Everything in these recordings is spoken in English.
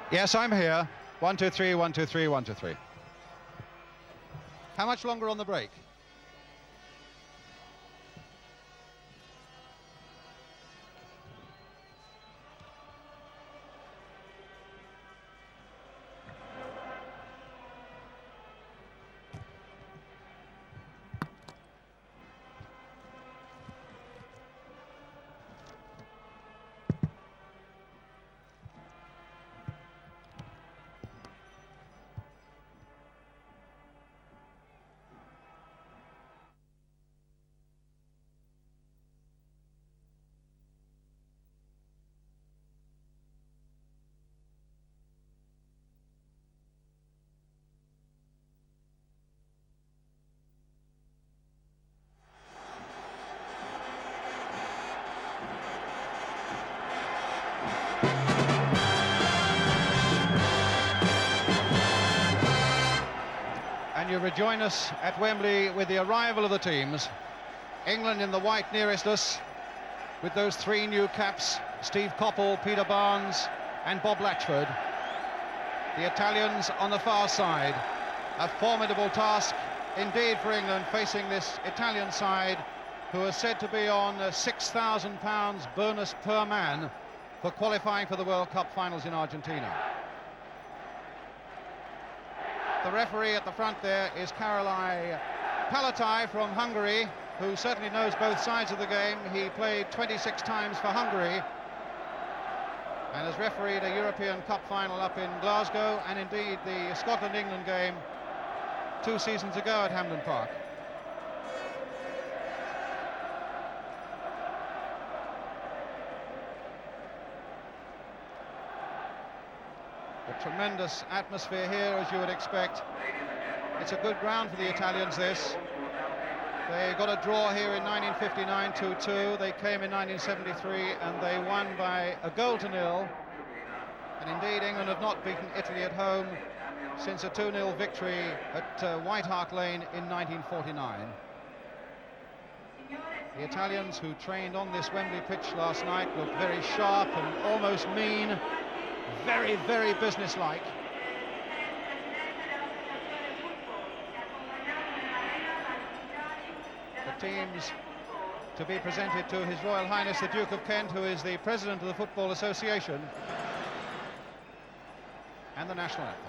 Yes, I'm here. 1, 2, 3, 1, 2, 3, 1, 2, 3. How much longer on the break? And you rejoin us at Wembley with the arrival of the teams. England in the white nearest us, with those three new caps, Steve Coppell, Peter Barnes and Bob Latchford. The Italians on the far side. A formidable task indeed for England, facing this Italian side, who are said to be on £6,000 bonus per man for qualifying for the World Cup finals in Argentina. The referee at the front there is Karolai Palatai from Hungary, who certainly knows both sides of the game. He played 26 times for Hungary and has refereed a European Cup final up in Glasgow, and indeed the Scotland-England game 2 seasons ago at Hampden Park. A tremendous atmosphere here, as you would expect. It's a good ground for the Italians, this. They got a draw here in 1959, 2-2. They came in 1973 and they won by a goal to nil. And indeed, England have not beaten Italy at home since a 2-0 victory at White Hart Lane in 1949. The Italians, who trained on this Wembley pitch last night, looked very sharp and almost mean. Very, very businesslike. The teams to be presented to His Royal Highness the Duke of Kent, who is the President of the Football Association, and the national anthem.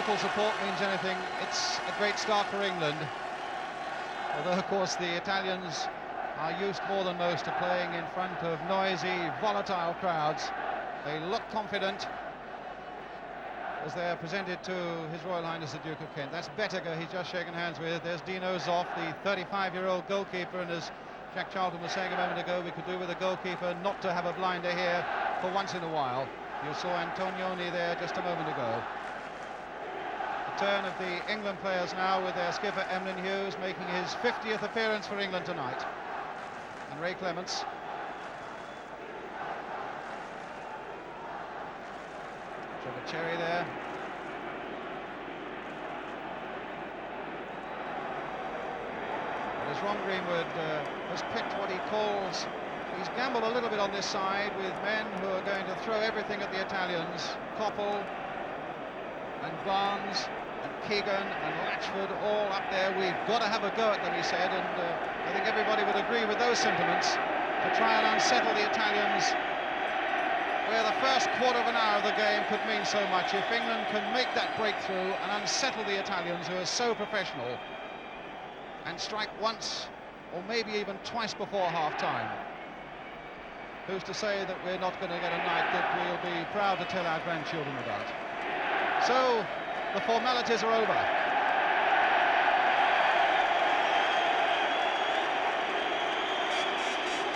local support means anything, it's a great start for England. Although, of course, the Italians are used more than most to playing in front of noisy, volatile crowds. They look confident as they are presented to His Royal Highness the Duke of Kent. That's Bettiger he's just shaken hands with. There's Dino Zoff, the 35-year-old goalkeeper, and as Jack Charlton was saying a moment ago, we could do with a goalkeeper not to have a blinder here for once in a while. You saw Antonioni there just a moment ago. The turn of the England players now with their skipper Emlyn Hughes making his 50th appearance for England tonight. And Ray Clements. Trevor Cherry there. As Ron Greenwood has picked what he calls, he's gambled a little bit on this side with men who are going to throw everything at the Italians. Coppell and Barnes and Keegan and Latchford all up there. We've got to have a go at them, he said, and I think everybody would agree with those sentiments, to try and unsettle the Italians, where the first quarter of an hour of the game could mean so much. If England can make that breakthrough and unsettle the Italians, who are so professional, and strike once or maybe even twice before half-time, who's to say that we're not going to get a night that we'll be proud to tell our grandchildren about? So the formalities are over.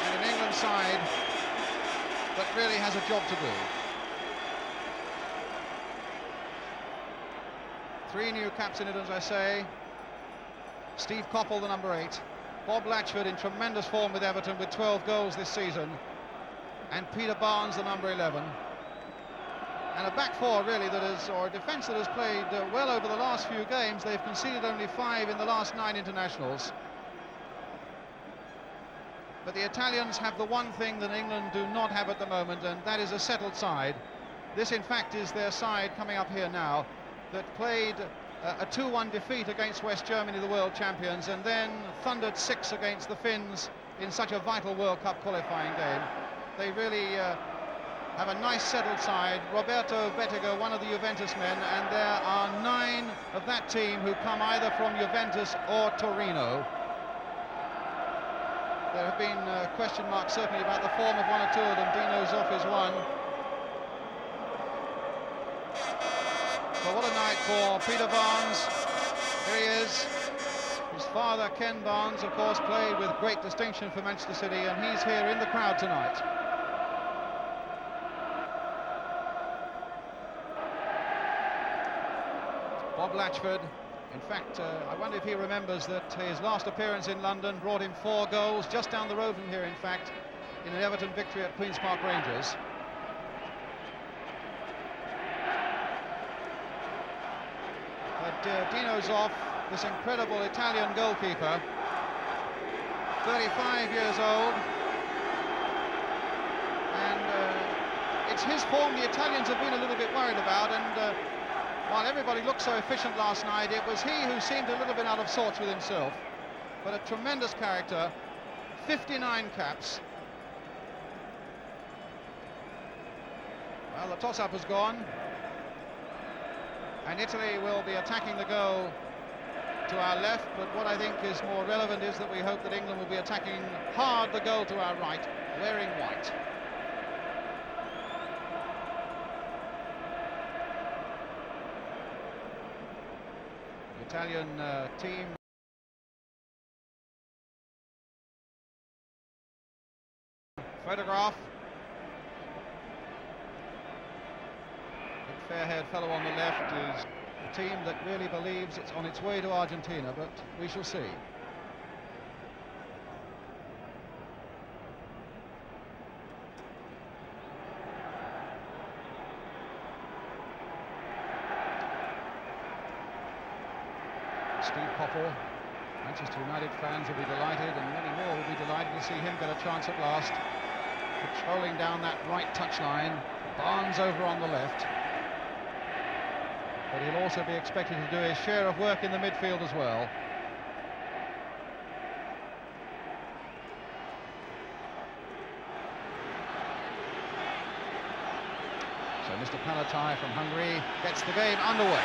And an England side that really has a job to do. 3 new caps in it, as I say. Steve Coppell, the number 8. Bob Latchford in tremendous form with Everton with 12 goals this season. And Peter Barnes, the number 11. And a back four, really, that is, or a defence that has played well over the last few games. They've conceded only 5 in the last 9 internationals. But the Italians have the one thing that England do not have at the moment, and that is a settled side. This, in fact, is their side coming up here now, that played a 2-1 defeat against West Germany, the world champions, and then thundered 6 against the Finns in such a vital World Cup qualifying game. They really have a nice settled side. Roberto Bettiger, one of the Juventus men, and there are 9 of that team who come either from Juventus or Torino. There have been question marks certainly about the form of 1 or 2 of them. Dino Zoff is one. But what a night for Peter Barnes. Here he is. His father, Ken Barnes, of course, played with great distinction for Manchester City, and he's here in the crowd tonight. Bob Latchford, in fact, I wonder if he remembers that his last appearance in London brought him 4 goals, just down the road from here, in fact, in an Everton victory at Queen's Park Rangers. But Dino Zoff, this incredible Italian goalkeeper, 35 years old, and it's his form the Italians have been a little bit worried about, and while everybody looked so efficient last night, it was he who seemed a little bit out of sorts with himself. But a tremendous character, 59 caps. Well, the toss-up has gone, and Italy will be attacking the goal to our left, but what I think is more relevant is that we hope that England will be attacking hard the goal to our right, wearing white. The Italian team photograph. The fair-haired fellow on the left is a team that really believes it's on its way to Argentina, but we shall see. Steve Coppell, Manchester United fans will be delighted, and many more will be delighted to see him get a chance at last. Patrolling down that right touchline, Barnes over on the left. But he'll also be expected to do his share of work in the midfield as well. So Mr. Palatai from Hungary gets the game underway.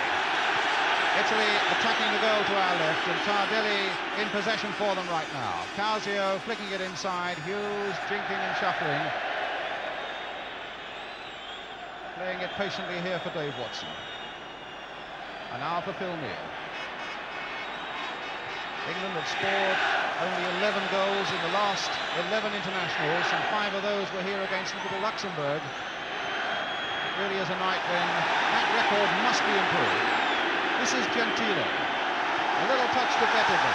Italy attacking the goal to our left, and Tardelli in possession for them right now. Causio flicking it inside, Hughes jinking and shuffling. Playing it patiently here for Dave Watson. And now for Phil Neal. England have scored only 11 goals in the last 11 internationals, and 5 of those were here against little Luxembourg. It really is a night when that record must be improved. This is Gentile. A little touch to Bettega.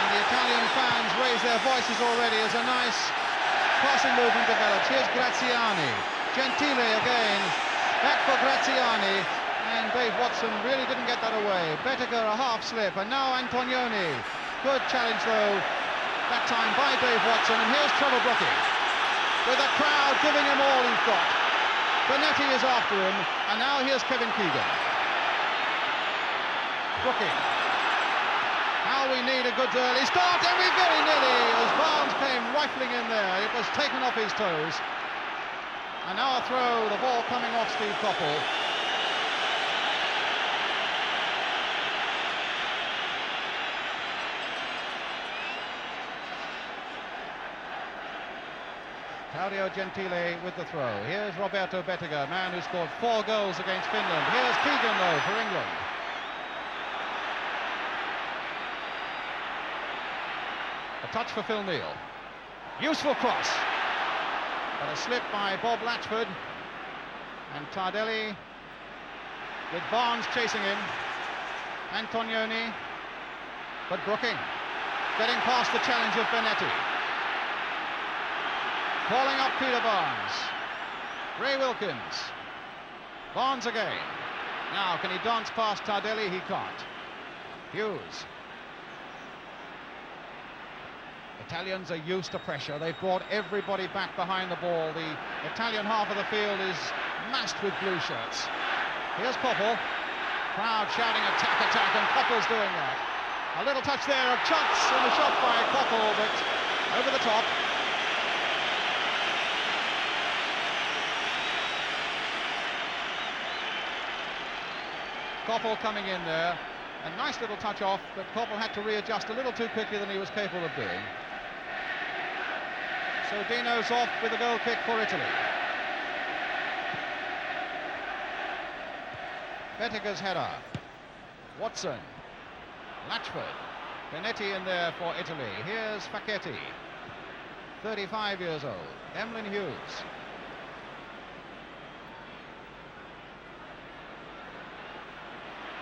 And the Italian fans raise their voices already as a nice passing movement develops. Here's Graziani. Gentile again. Back for Graziani. And Dave Watson really didn't get that away. Bettega a half slip, and now Antonioni. Good challenge though, that time by Dave Watson, and here's Trevor Brooking. With the crowd giving him all he's got. Benetti is after him, and now here's Kevin Keegan. Brooking. Now we need a good early start, and we very nearly, as Barnes came rifling in there, it was taken off his toes. And now a throw, the ball coming off Steve Coppell. Claudio Gentile with the throw. Here's Roberto Bettega, man who scored 4 goals against Finland. Here's Keegan though for England. A touch for Phil Neal. Useful cross. But a slip by Bob Latchford. And Tardelli with Barnes chasing him. Antonioni. But Brooking getting past the challenge of Benetti. Calling up Peter Barnes. Ray Wilkins. Barnes again. Now, can he dance past Tardelli? He can't. Hughes. Italians are used to pressure. They've brought everybody back behind the ball. The Italian half of the field is massed with blue shirts. Here's Coppell. Crowd shouting attack, attack, and Coppell's doing that. A little touch there, a chance and a shot by Coppell, but over the top. Coppell coming in there, a nice little touch off, but Coppell had to readjust a little too quickly than he was capable of doing. So Dino's off with a goal kick for Italy. Bettega's header. Watson. Latchford. Benetti in there for Italy. Here's Facchetti. 35 years old. Emlyn Hughes.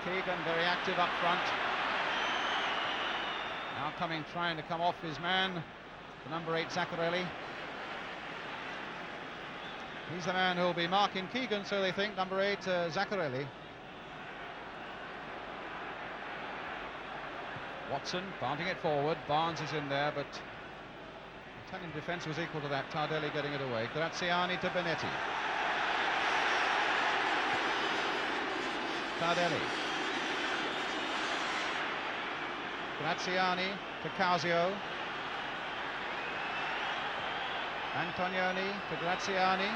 Keegan very active up front. Now trying to come off his man, the number 8 Zaccarelli. He's the man who'll be marking Keegan, so they think, number 8 Zaccarelli. Watson planting it forward. Barnes is in there, but Italian defence was equal to that. Tardelli getting it away. Graziani to Benetti. Tardelli. Graziani to Causio. Antonioni to Graziani.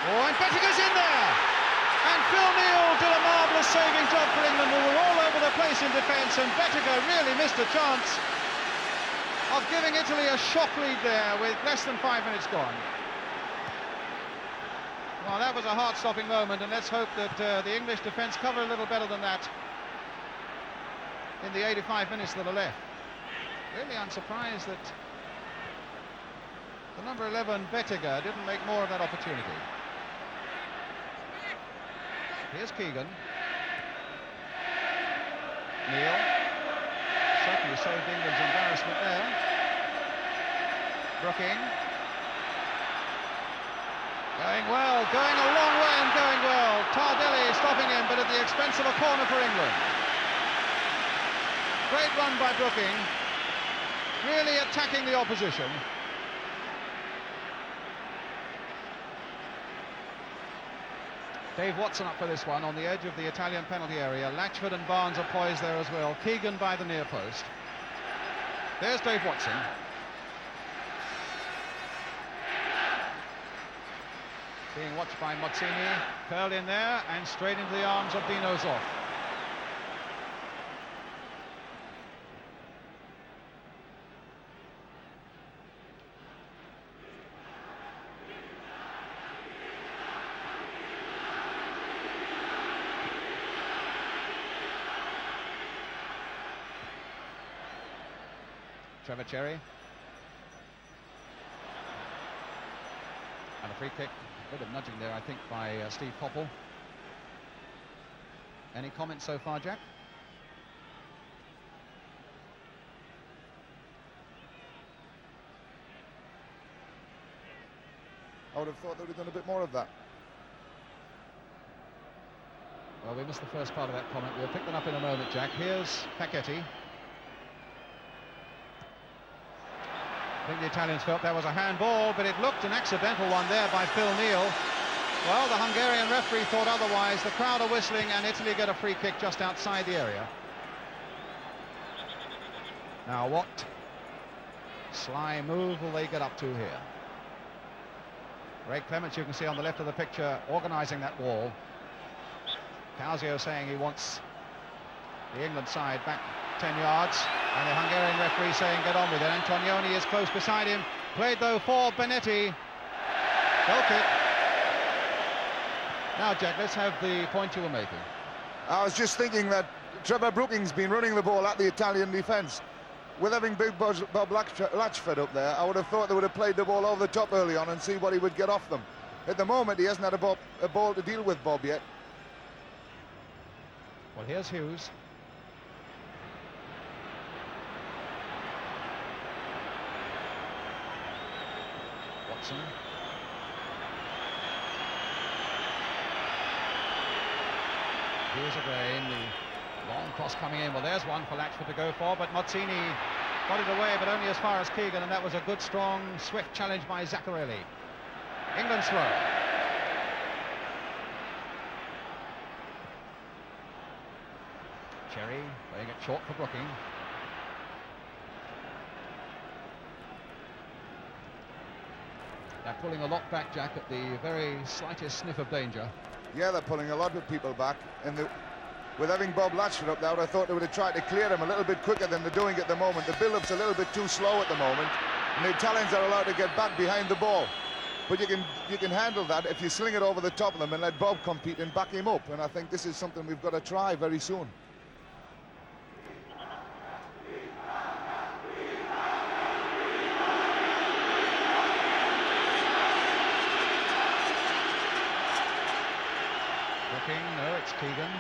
Oh, and Bettega's in there! And Phil Neal did a marvellous saving job for England, who were all over the place in defence, and Bettega really missed a chance of giving Italy a shock lead there with less than 5 minutes gone. Well, that was a heart-stopping moment, and let's hope that the English defence cover a little better than that in the 85 minutes that are left. Really, I'm surprised that the number 11 Bettega didn't make more of that opportunity. Here's Keegan. Neal. Certainly saved England's embarrassment there. Brooking. Going well, going a long way and going well. Tardelli stopping him, but at the expense of a corner for England. Great run by Brooking. Really attacking the opposition. Dave Watson up for this one on the edge of the Italian penalty area. Latchford and Barnes are poised there as well. Keegan by the near post. There's Dave Watson. being watched by Mozzini, curled in there and straight into the arms of Dino Zoff. Trevor Cherry. And a free kick. A bit of nudging there, I think, by Steve Coppell. Any comments so far, Jack? I would have thought they would have done a bit more of that. Well, we missed the first part of that comment. We'll pick that up in a moment, Jack. Here's Facchetti. I think the Italians felt there was a handball, but it looked an accidental one there by Phil Neal. Well, the Hungarian referee thought otherwise. The crowd are whistling and Italy get a free kick just outside the area. Now what sly move will they get up to here? Ray Clements, you can see on the left of the picture, organising that wall. Causio saying he wants the England side back 10 yards. And the Hungarian referee saying get on with it. Antonioni is close beside him. Played though for Benetti. Goal kick. Now, Jack, let's have the point you were making. I was just thinking that Trevor Brooking's been running the ball at the Italian defence. With having big Bob Latchford up there, I would have thought they would have played the ball over the top early on and see what he would get off them. At the moment, he hasn't had a ball to deal with, Bob, yet. Well, here's Hughes. Watson. Hughes again, the long cross coming in. Well, there's one for Latchford to go for, but Mozzini got it away, but only as far as Keegan, and that was a good, strong, swift challenge by Zaccarelli. England's throw. Cherry playing it short for Brooking. They're pulling a lot back, Jack, at the very slightest sniff of danger. Yeah, they're pulling a lot of people back. And with having Bob Latchford up there, I thought they would have tried to clear him a little bit quicker than they're doing at the moment. The build-up's a little bit too slow at the moment, and the Italians are allowed to get back behind the ball. But you can handle that if you sling it over the top of them and let Bob compete and back him up. And I think this is something we've got to try very soon. No, it's Keegan.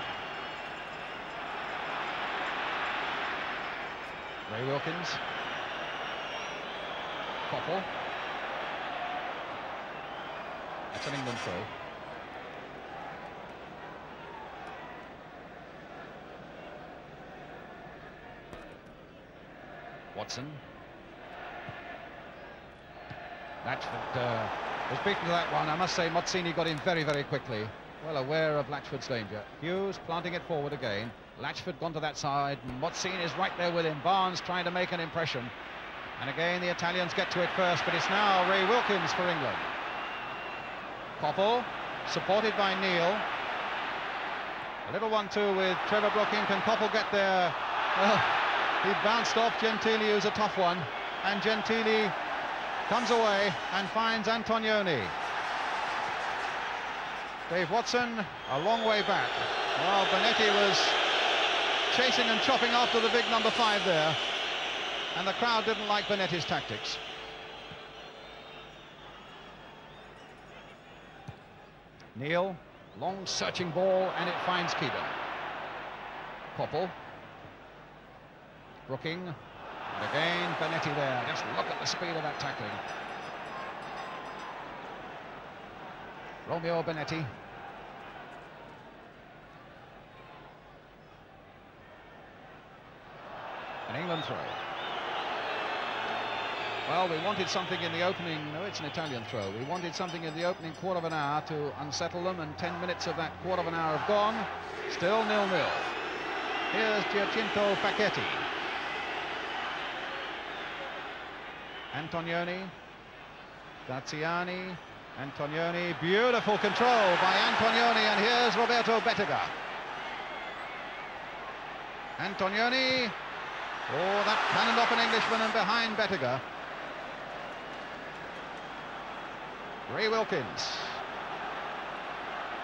Ray Wilkins. Coppell. That's an England throw. Watson. Latchford was beaten to that one. I must say Mozzini got in very, very quickly. Well aware of Latchford's danger. Hughes planting it forward again. Latchford gone to that side. Mozzini is right there with him. Barnes trying to make an impression. And again, the Italians get to it first, but it's now Ray Wilkins for England. Coppell, supported by Neal. A little 1-2 with Trevor Brooking. Can Coppell get there? Well, he bounced off Gentili, who's a tough one. And Gentili comes away and finds Antonioni. Dave Watson, a long way back. Well, Benetti was chasing and chopping after the big number 5 there. And the crowd didn't like Benetti's tactics. Neal, long searching ball, and it finds Keegan. Coppell. Brooking. And again, Benetti there. Just look at the speed of that tackling. Romeo Benetti. An England throw. Well, we wanted something in the opening. No, it's an Italian throw. We wanted something in the opening quarter of an hour to unsettle them, and 10 minutes of that quarter of an hour have gone. Still 0-0. Here's Giacinto Facchetti. Antonioni. Graziani. Antonioni, beautiful control by Antonioni, and here's Roberto Bettega. Antonioni, oh, that cannoned off an Englishman and behind Bettega. Ray Wilkins.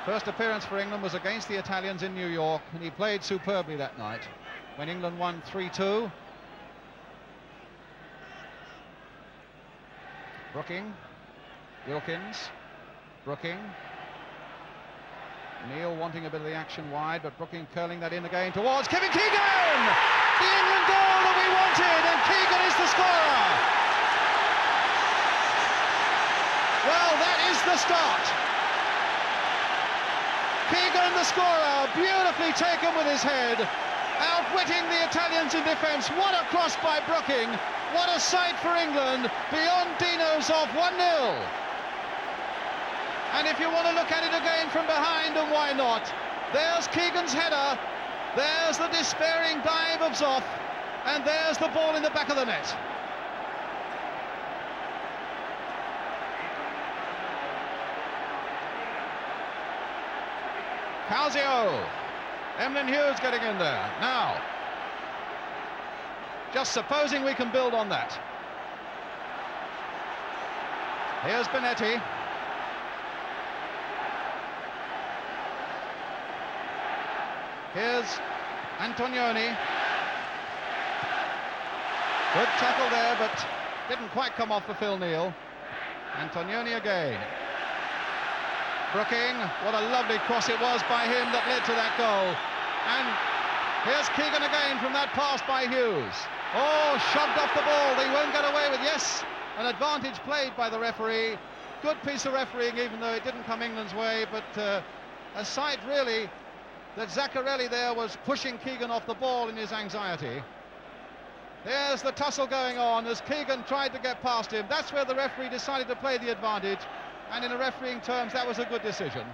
First appearance for England was against the Italians in New York, and he played superbly that night when England won 3-2. Brooking, Wilkins, Brooking. Neil wanting a bit of the action wide, but Brooking curling that in again towards Kevin Keegan! The England goal that we wanted, and Keegan is the scorer! Well, that is the start. Keegan, the scorer, beautifully taken with his head, outwitting the Italians in defence. What a cross by Brooking! What a sight for England, beyond Dino's off 1-0. And if you want to look at it again from behind, and why not? There's Keegan's header, there's the despairing dive of Zoff, and there's the ball in the back of the net. Calzio, Emlyn Hughes getting in there. Now, just supposing we can build on that. Here's Benetti. Here's Antonioni. Good tackle there, but didn't quite come off for Phil Neal. Antonioni again. Brooking, what a lovely cross it was by him that led to that goal. And here's Keegan again from that pass by Hughes. Oh, shoved off the ball, they won't get away with. Yes, an advantage played by the referee. Good piece of refereeing, even though it didn't come England's way, but a sight really that Zaccarelli there was pushing Keegan off the ball in his anxiety. There's the tussle going on as Keegan tried to get past him. That's where the referee decided to play the advantage, and in a refereeing terms that was a good decision.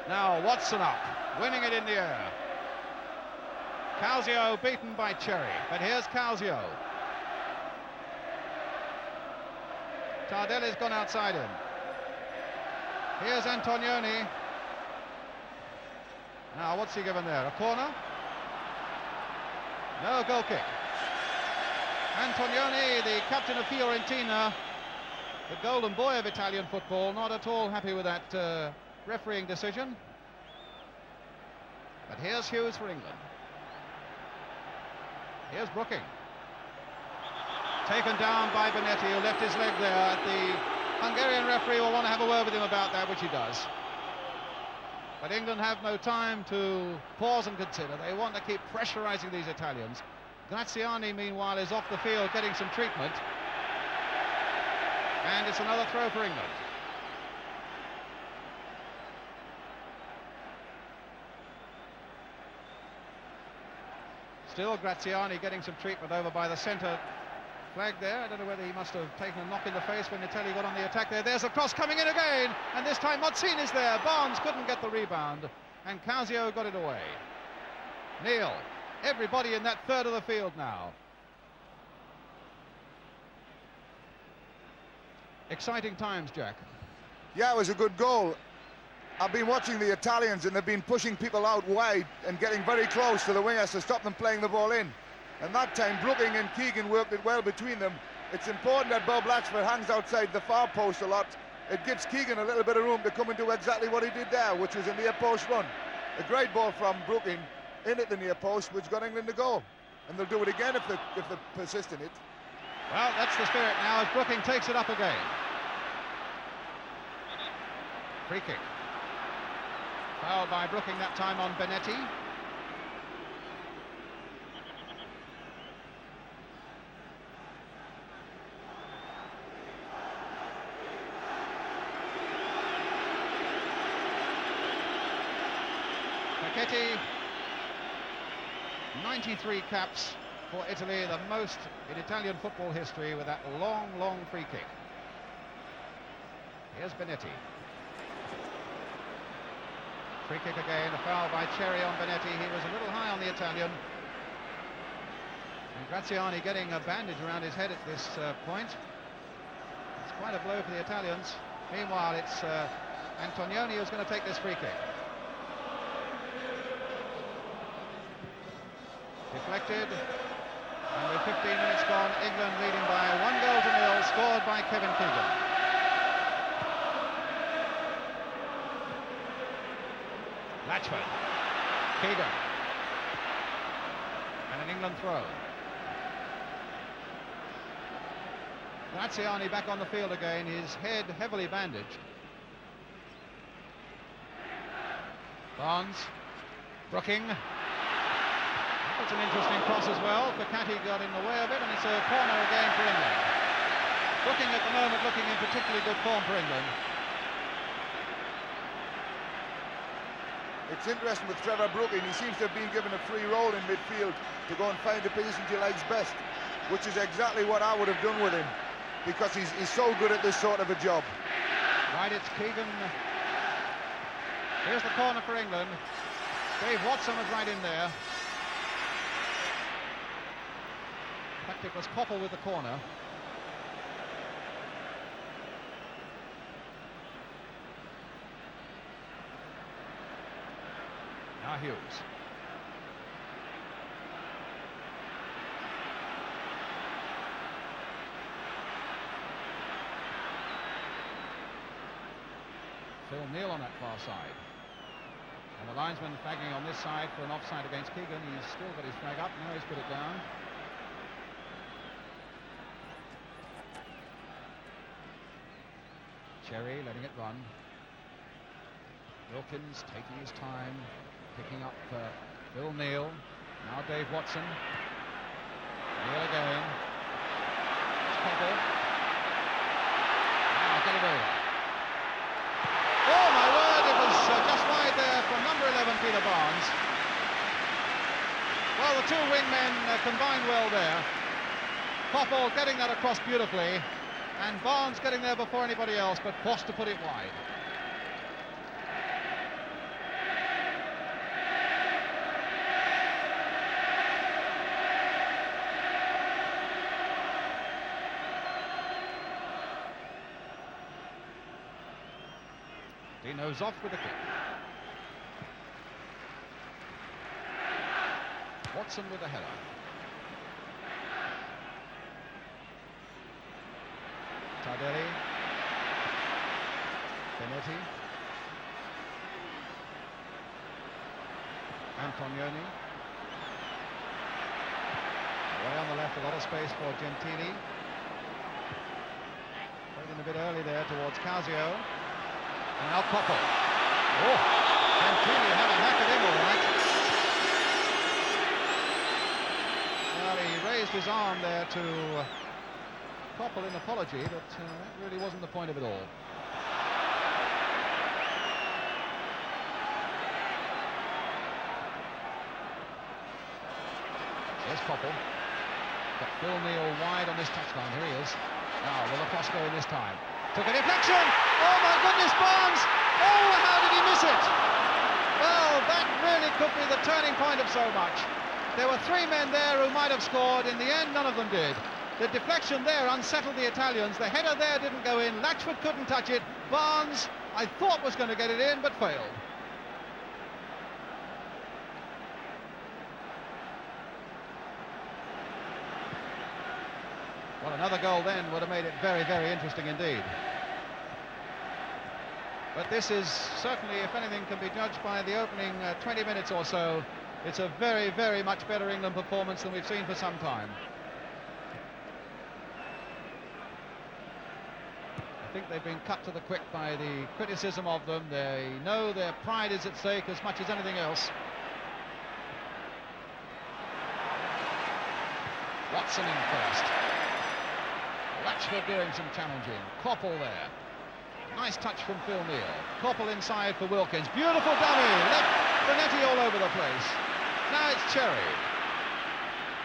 Now Watson up, winning it in the air. Calzio beaten by Cherry, but here's Calzio. Tardelli's gone outside him. Here's Antonioni. Now, what's he given there? A corner? No, goal kick. Antonioni, the captain of Fiorentina, the golden boy of Italian football, not at all happy with that refereeing decision. But here's Hughes for England. Here's Brooking. Taken down by Benetti, who left his leg there. The Hungarian referee will want to have a word with him about that, which he does. But England have no time to pause and consider. They want to keep pressurising these Italians. Graziani, meanwhile, is off the field getting some treatment. And it's another throw for England. Still Graziani getting some treatment over by the centre flag there. I don't know whether he must have taken a knock in the face when Italy got on the attack there. There's a cross coming in again, and this time Mozzini's there. Barnes couldn't get the rebound, and Calzio got it away. Neil, everybody in that third of the field now. Exciting times, Jack. Yeah, it was a good goal. I've been watching the Italians, and they've been pushing people out wide and getting very close to the wingers to stop them playing the ball in. And that time, Brooking and Keegan worked it well between them. It's important that Bob Latchford hangs outside the far post a lot. It gives Keegan a little bit of room to come and do exactly what he did there, which was a near post run. A great ball from Brooking in at the near post, which got England to go. And they'll do it again if they persist in it. Well, that's the spirit now as Brooking takes it up again. Free kick. Foul by Brooking that time on Benetti. Paquetti, 93 caps for Italy, the most in Italian football history, with that long, long free kick. Here's Benetti. Free kick again, a foul by Cherry on Benetti. He was a little high on the Italian. And Graziani getting a bandage around his head at this point. quite a blow for the Italians. Meanwhile, it's Antonioni who's going to take this free kick. Deflected, and with 15 minutes gone, England leading by 1-0, scored by Kevin Keegan. Latchford, Keegan, and an England throw. Graziani back on the field again, his head heavily bandaged. Barnes, Brooking. That's an interesting cross as well. Fakati got in the way of it, and it's a corner again for England. Brooking at the moment looking in particularly good form for England. It's interesting with Trevor Brooking, he seems to have been given a free role in midfield to go and find the position he likes best, which is exactly what I would have done with him, because he's so good at this sort of a job. Right, it's Keegan. Here's the corner for England. Dave Watson was right in there. In fact, it was Koppel with the corner. Now Hughes. Phil Neal on that far side. And the linesman flagging on this side for an offside against Keegan. He's still got his flag up. Now he's put it down. Cherry letting it run. Wilkins taking his time, picking up Phil Neal. Now Dave Watson. Neal again. Koppel. Now get it over. Oh my word, it was just wide there from number 11, Peter Barnes. Well, the two wingmen combined well there. Koppel getting that across beautifully, and Barnes getting there before anybody else, but forced to put it wide. Dino's off with a kick. Watson with a header. Tardelli. Benetti. Antonioni. Away on the left, a lot of space for Gentili. Played in a bit early there towards Casio. And now Koppel. Oh, Gentili had a hack at him all right. Well, he raised his arm there to Koppel in apology, but that really wasn't the point of it all. There's Koppel. Got Phil Neal wide on this touchline. Here he is. Now, will the cross go in this time? Took a deflection. Oh my goodness, Barnes! Oh, how did he miss it? Well, that really could be the turning point of so much. There were three men there who might have scored. In the end, none of them did. The deflection there unsettled the Italians. The header there didn't go in. Latchford couldn't touch it. Barnes, I thought, was going to get it in, but failed. Well, another goal then would have made it very, very interesting indeed. But this is certainly, if anything can be judged by the opening 20 minutes or so, it's a very, very much better England performance than we've seen for some time. I think they've been cut to the quick by the criticism of them. They know their pride is at stake as much as anything else. Watson in first. Latchford doing some challenging. Koppel there. Nice touch from Phil Neal. Koppel inside for Wilkins. Beautiful dummy. Left Benetti all over the place. Now it's Cherry.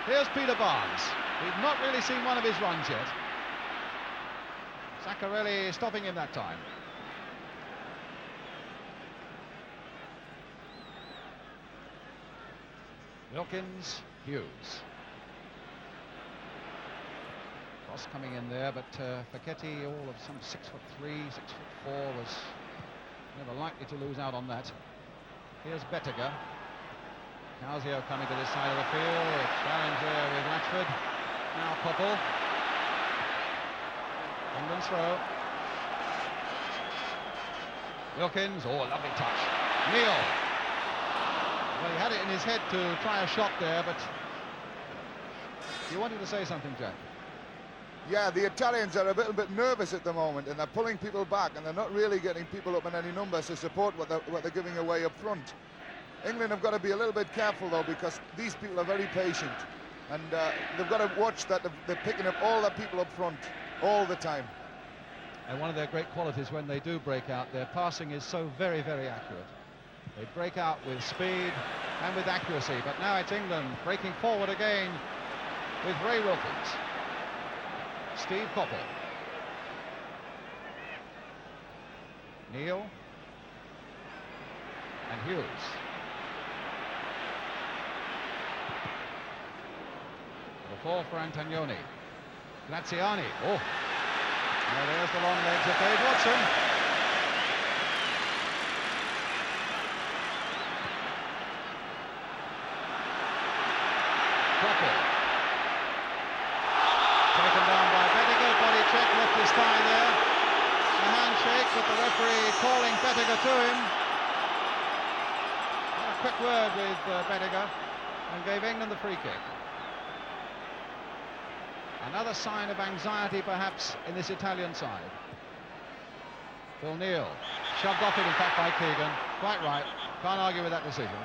Here's Peter Barnes. We've not really seen one of his runs yet. Zaccarelli stopping him that time. Wilkins, Hughes. cross coming in there, but Facchetti, all of some 6'3", 6'4", was never likely to lose out on that. Here's Bettiger. Causio coming to this side of the field. Challenge there with Latchford. Now Koppel. England's throw. Wilkins. Oh, lovely touch. Neil. Well, he had it in his head to try a shot there, but you wanted to say something, Jack? Yeah, the Italians are a little bit nervous at the moment, and they're pulling people back, and they're not really getting people up in any numbers to support what they're giving away up front. England have got to be a little bit careful, though, because these people are very patient, and they've got to watch that they're picking up all the people up front all the time. And one of their great qualities when they do break out, their passing is so very, very accurate. They break out with speed and with accuracy, but now it's England breaking forward again with Ray Wilkins. Steve Coppell. Neil. And Hughes. The ball for Antonioni. Graziani. Oh. Now there's the long legs of Dave Watson. Coppell. Taken down by Bettiger. Body check, left his thigh there. A handshake with the referee calling Bettiger to him. Had a quick word with Bettiger and gave England the free kick. Another sign of anxiety, perhaps, in this Italian side. Phil Neal, shoved off it, in fact, by Keegan. Quite right, can't argue with that decision.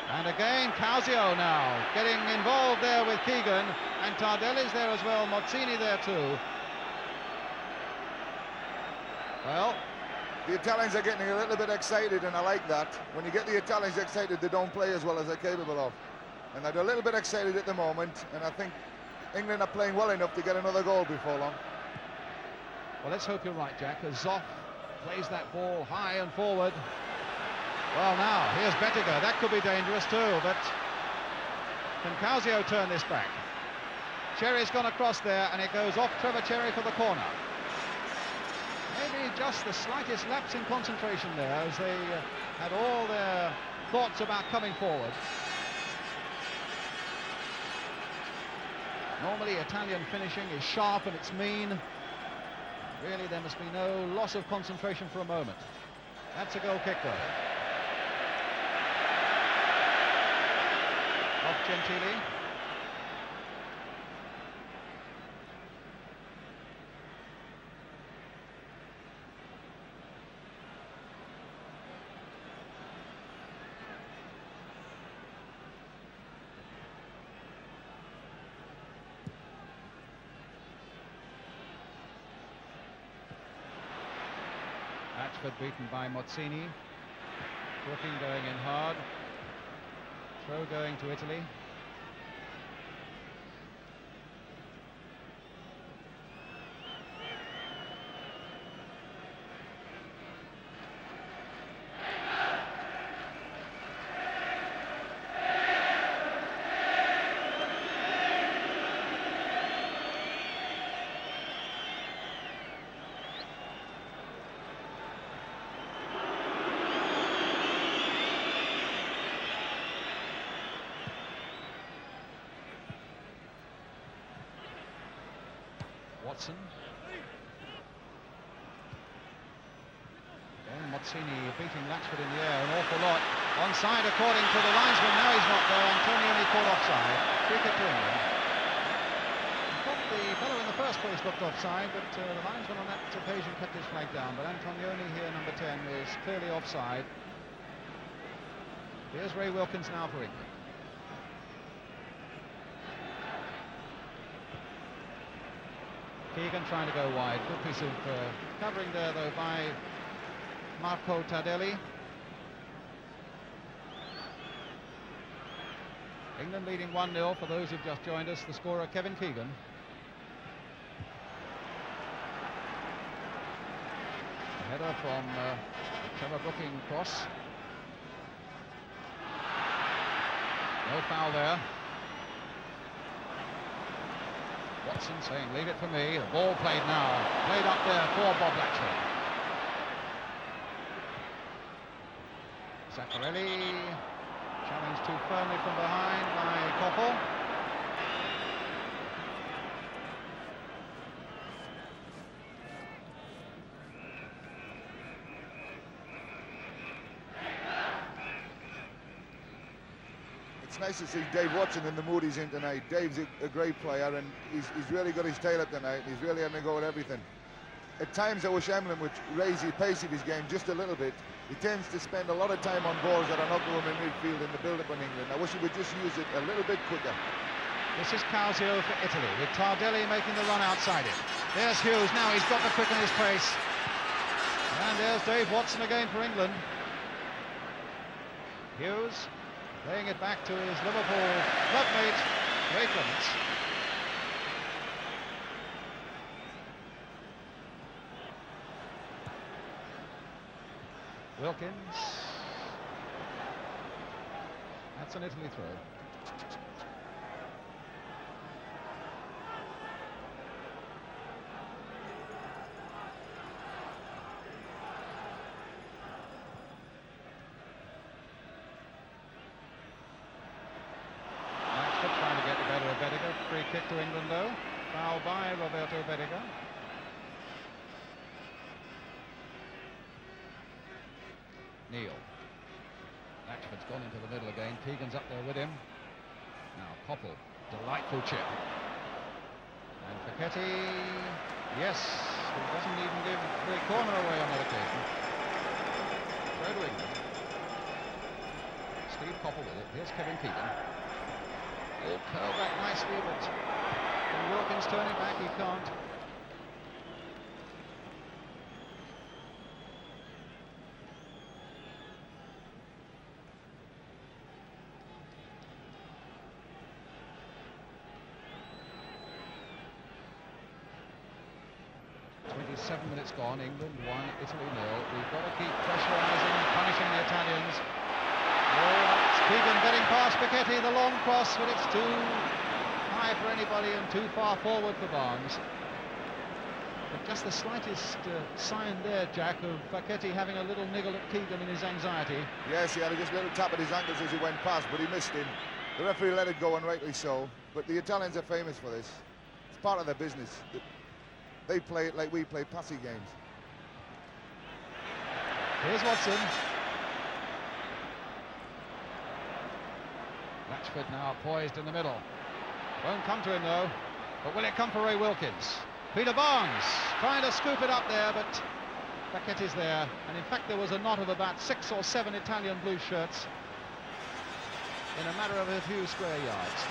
And again, Causio now getting involved there with Keegan, and Tardelli's there as well, Mozzini there too. Well, the Italians are getting a little bit excited, and I like that. When you get the Italians excited, they don't play as well as they're capable of. And they're a little bit excited at the moment, and I think England are playing well enough to get another goal before long. Well, let's hope you're right, Jack, as Zoff plays that ball high and forward. Well, now, here's Bettiger. That could be dangerous too, but can Causio turn this back? Cherry's gone across there, and it goes off Trevor Cherry for the corner. Maybe just the slightest lapse in concentration there, as they had all their thoughts about coming forward. Normally, Italian finishing is sharp and it's mean. Really, there must be no loss of concentration for a moment. That's a goal kick, though. Off Gentili. Latchford beaten by Mozzini. Brooking going in hard. Throw going to Italy. Watson. Again, Mozzini beating Latchford in the air an awful lot. Onside according to the linesman. Now he's not there. Antonioni called offside. Free kick to England. I thought the fellow in the first place looked offside, but the linesman on that occasion kept his flag down. But Antonioni here, number 10, is clearly offside. Here's Ray Wilkins now for England. Keegan trying to go wide. Good piece of covering there, though, by Marco Tardelli. England leading 1-0 for those who've just joined us. The scorer, Kevin Keegan. A header from Trevor Brooking cross. No foul there. Watson saying, leave it for me. The ball played now. Played up there for Bob Latchford. Zaccarelli challenged too firmly from behind by Koppel. It's nice to see Dave Watson in the mood he's in tonight. Dave's a great player, and he's really got his tail up tonight. He's really having a go at everything. At times I wish Emlyn would raise the pace of his game just a little bit. He tends to spend a lot of time on balls that are not going in midfield in the build-up in England. I wish he would just use it a little bit quicker. This is Causio for Italy, with Tardelli making the run outside it. There's Hughes, now he's got to quicken his pace. And there's Dave Watson again for England. Hughes playing it back to his Liverpool clubmate, Ray Clements. Wilkins. That's an Italy throw. Latchford trying to get the better of Bediger. Free kick to England though. Foul by Roberto Bediger. Neil. Latchford's gone into the middle again. Keegan's up there with him. Now Koppel, delightful chip. And Facchetti, yes, he doesn't even give the corner away on that occasion. Throw to England. Steve Koppel with it. Here's Kevin Keegan. He'll curl back nicely, but can Wilkins turn it back? He can't. Minutes gone, England 1, Italy 0. We've got to keep pressurising and punishing the Italians. Oh, it's Keegan getting past Facchetti, the long cross, but it's too high for anybody and too far forward for Barnes. But just the slightest sign there, Jack, of Facchetti having a little niggle at Keegan in his anxiety. Yes, he had just a little tap at his ankles as he went past, but he missed him. The referee let it go, and rightly so. But the Italians are famous for this. It's part of their business. They play it like we play passy games. Here's Watson. Latchford now poised in the middle. Won't come to him though. But will it come for Ray Wilkins? Peter Barnes trying to scoop it up there, but Facchetti's there. And in fact there was a knot of about 6 or 7 Italian blue shirts in a matter of a few square yards.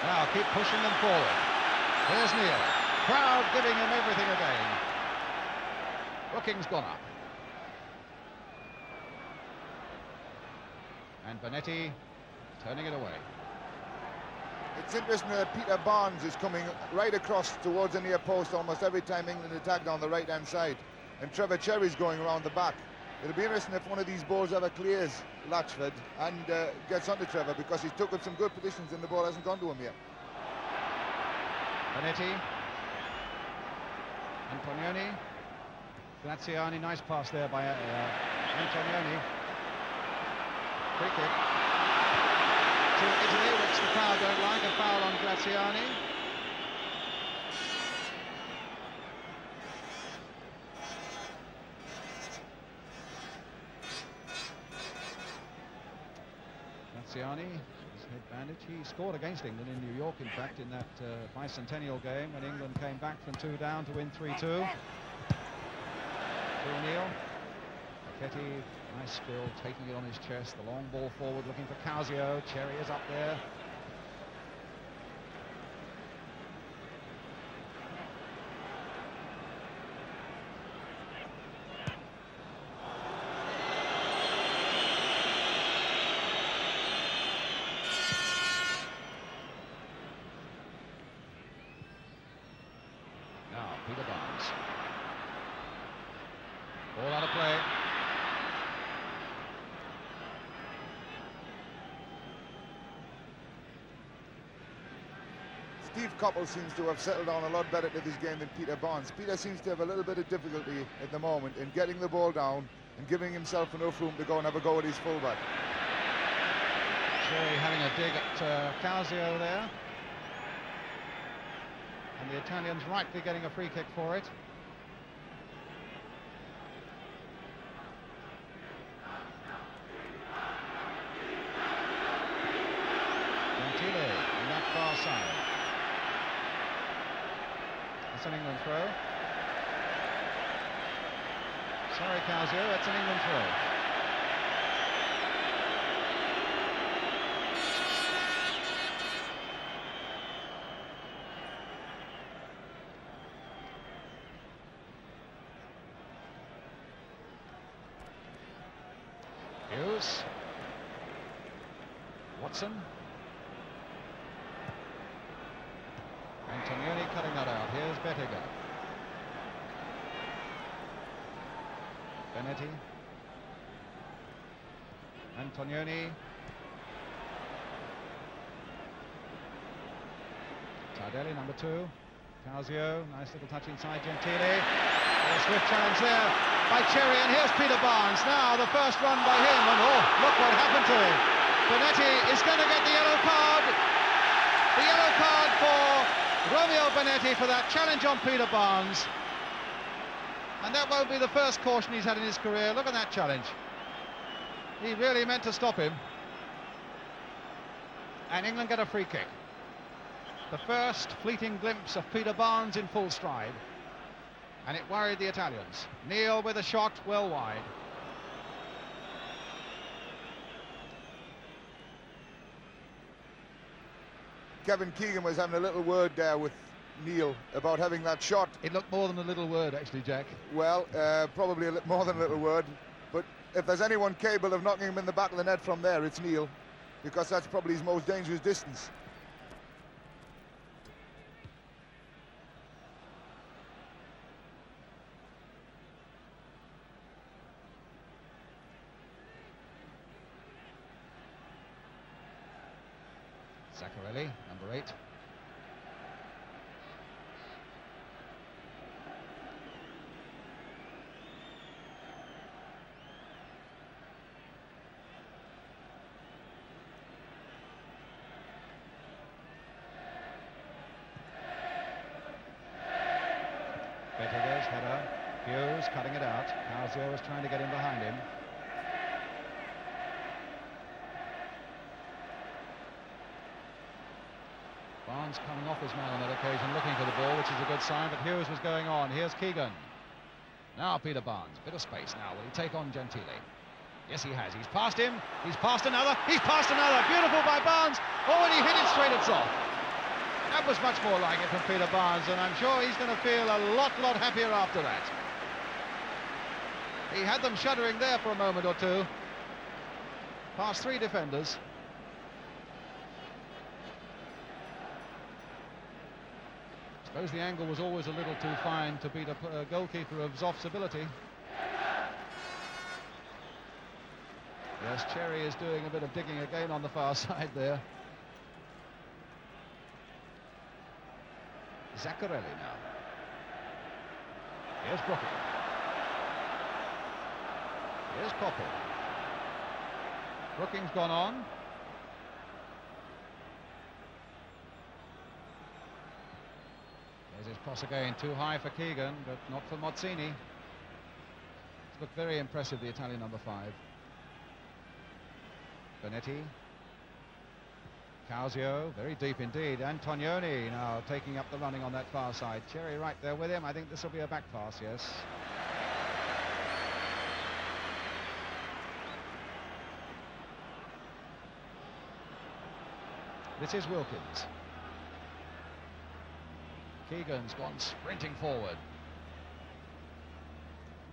Now keep pushing them forward. Here's Neil. Crowd giving him everything again. Brooking's gone up. And Bonetti turning it away. It's interesting that Peter Barnes is coming right across towards the near post almost every time England attack down the right-hand side. And Trevor Cherry's going around the back. It'll be interesting if one of these balls ever clears Latchford and gets onto Trevor, because he's took up some good positions and the ball hasn't gone to him yet. Bonetti. Antonioni. Graziani, nice pass there by Antonioni. Free kick to Italy, which the crowd don't like. A foul on Graziani. Graziani, his head bandage. He scored against England in New York, in fact, in that bicentennial game when England came back from 2 down to win 3-2. 2-0. Facchetti, nice skill, taking it on his chest. The long ball forward, looking for Causio. Cherry is up there. Peter Barnes. Ball out of play. Steve Coppell seems to have settled down a lot better to this game than Peter Barnes. Peter seems to have a little bit of difficulty at the moment in getting the ball down and giving himself enough room to go and have a go at his fullback. Cherry having a dig at Causio there. And the Italians rightly getting a free kick for it. Gentile on that far side. That's an England throw. Sorry, Causio, that's an England throw. Hughes. Watson. Antonioni cutting that out. Here's Bettiga. Benetti. Antonioni. Tardelli, number 2. Causio, nice little touch inside. Gentile. A swift challenge there by Cherry, and here's Peter Barnes. Now the first run by him, and oh, look what happened to him. Benetti is going to get the yellow card. The yellow card for Romeo Benetti for that challenge on Peter Barnes. And that won't be the first caution he's had in his career. Look at that challenge. He really meant to stop him. And England get a free kick. The first fleeting glimpse of Peter Barnes in full stride. And it worried the Italians. Neal with a shot well wide. Kevin Keegan was having a little word there with Neal about having that shot. It looked more than a little word, actually, Jack. Well, probably more than a little word. But if there's anyone capable of knocking him in the back of the net from there, it's Neal, because that's probably his most dangerous distance. Zaccarelli, number 8. Bettiga's header. Hughes cutting it out. Causio was trying to get in behind him. Barnes coming off his man on that occasion, looking for the ball, which is a good sign, but Hughes was going on. Here's Keegan. Now Peter Barnes, bit of space now. Will he take on Gentile? Yes, he has. He's passed him. He's passed another. He's passed another. Beautiful by Barnes. Oh, and he hit it straight at off. That was much more like it from Peter Barnes, and I'm sure he's going to feel a lot happier after that. He had them shuddering there for a moment or two. Past 3 defenders. I suppose the angle was always a little too fine to beat a goalkeeper of Zoff's ability. Yes, Cherry is doing a bit of digging again on the far side there. Zaccarelli now. Here's Brooking. Here's Coppell. Brooking's gone on. There's his cross again, too high for Keegan, but not for Mozzini. It's looked very impressive, the Italian number 5. Benetti. Causio, very deep indeed. Antonioni now taking up the running on that far side. Cherry right there with him. I think this will be a back pass, yes. This is Wilkins. Keegan's gone sprinting forward.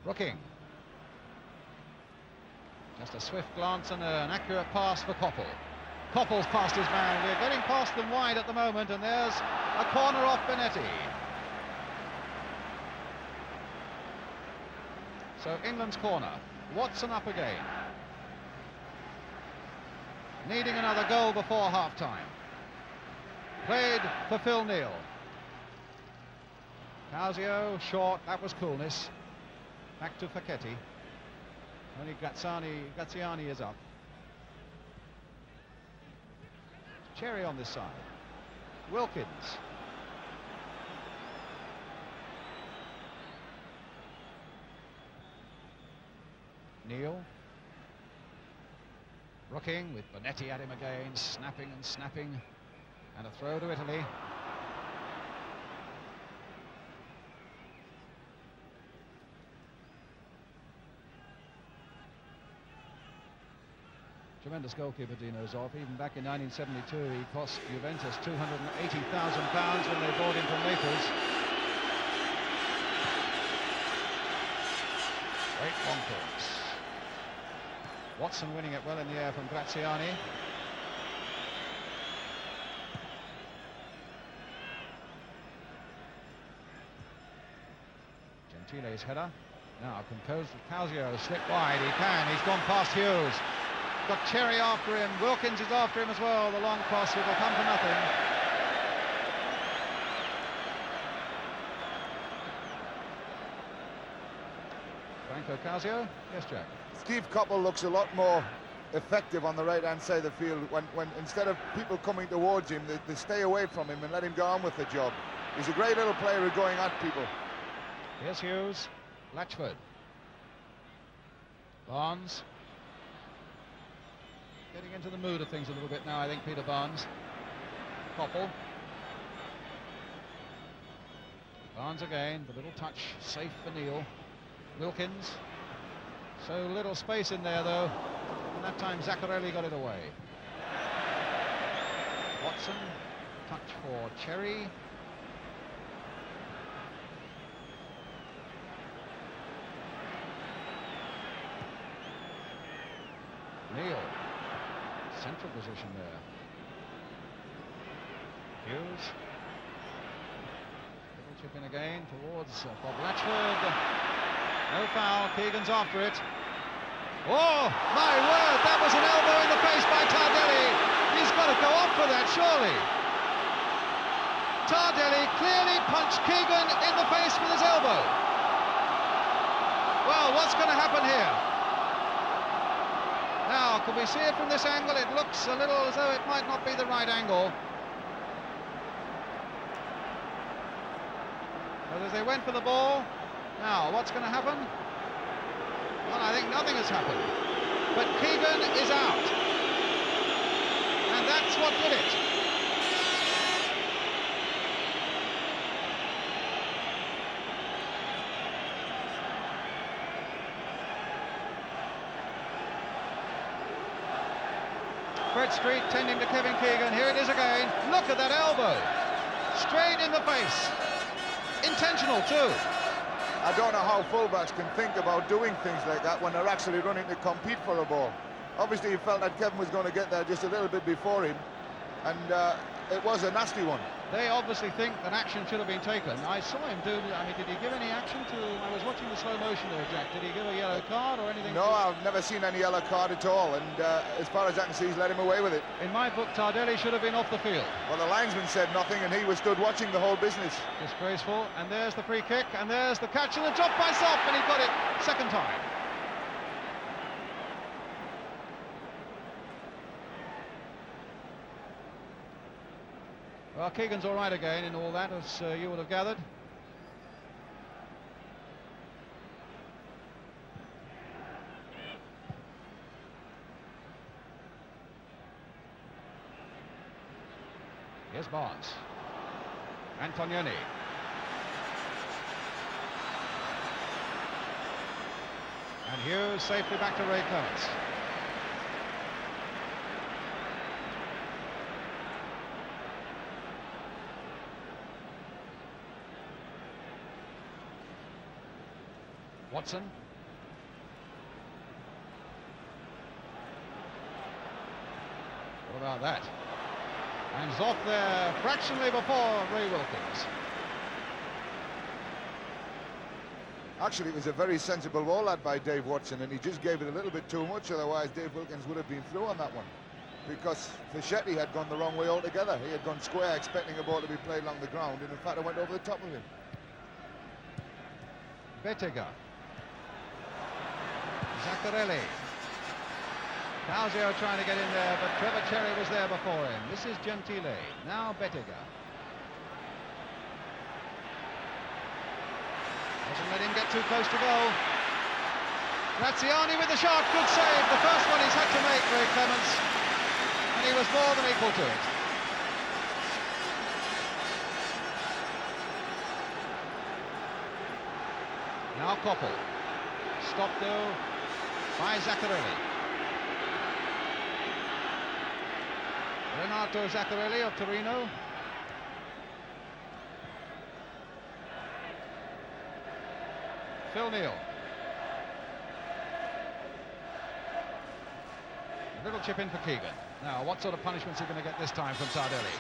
Brooking. Just a swift glance and an accurate pass for Coppell. Coppell's past his man. We're getting past them wide at the moment, and there's a corner off Benetti. So England's corner. Watson up again. Needing another goal before half-time. Played for Phil Neal. Causio, short, that was coolness. Back to Facchetti. Only Graziani is up. Cherry on this side. Wilkins. Neal. Brooking with Bonetti at him again, snapping and snapping. And a throw to Italy. Tremendous goalkeeper, Dino Zoff. Even back in 1972, he cost Juventus £280,000 when they bought him from Naples. Great long course. Watson winning it well in the air from Graziani. Gentile's header. Now composed with Causio, slip wide, he can, he's gone past Hughes. Got Cherry after him, Wilkins is after him as well, the long cross, it will come to nothing. Franco Causio, yes Jack. Steve Coppell looks a lot more effective on the right-hand side of the field when instead of people coming towards him, they stay away from him and let him go on with the job. He's a great little player at going at people. Here's Hughes, Latchford. Barnes. Getting into the mood of things a little bit now, I think, Peter Barnes. Coppell. Barnes again, the little touch, safe for Neal. Wilkins. So little space in there, though. And that time Zaccarelli got it away. Watson, touch for Cherry. Neal. Central position there. Hughes. Little chip in again towards Bob Latchford. No foul, Keegan's after it. Oh, my word, that was an elbow in the face by Tardelli. He's got to go off for that, surely. Tardelli clearly punched Keegan in the face with his elbow. Well, what's going to happen here? Now, can we see it from this angle? It looks a little as though it might not be the right angle. But as they went for the ball, now, what's going to happen? Well, I think nothing has happened. But Keegan is out. And that's what did it. Fred Street tending to Kevin Keegan. Here it is again. Look at that elbow. Straight in the face. Intentional, too. I don't know how fullbacks can think about doing things like that when they're actually running to compete for a ball. Obviously, he felt that Kevin was going to get there just a little bit before him, and it was a nasty one. They obviously think that action should have been taken. I saw him do, I mean, did he give any action to, I was watching the slow motion there, Jack. Did he give a yellow card or anything? No, I've never seen any yellow card at all, and as far as I can see, he's let him away with it. In my book, Tardelli should have been off the field. Well, the linesman said nothing, and he was stood watching the whole business. Disgraceful, and there's the free kick, and there's the catch, and the drop by Soft, and he got it second time. Well, Keegan's all right again in all that, as you would have gathered. Here's Barnes. Antonioni. And Hughes safely back to Ray Clements. Watson. What about that? And Zoff there fractionally before Ray Wilkins. Actually, it was a very sensible ball lad by Dave Watson, and he just gave it a little bit too much, otherwise Dave Wilkins would have been through on that one. because Fischetti had gone the wrong way altogether. He had gone square, expecting a ball to be played along the ground, and in fact it went over the top of him. Bettega. Zaccarelli. Causio trying to get in there, but Trevor Cherry was there before him. This is Gentile. Now Bettega. Doesn't let him get too close to goal. Graziani with the shot. Good save. The first one he's had to make, Ray Clements. And he was more than equal to it. Now Koppel. Stopped though by Zaccarelli. Renato Zaccarelli of Torino. Phil Neal. A little chip in for Keegan. Now, what sort of punishment's he going to get this time from Tardelli?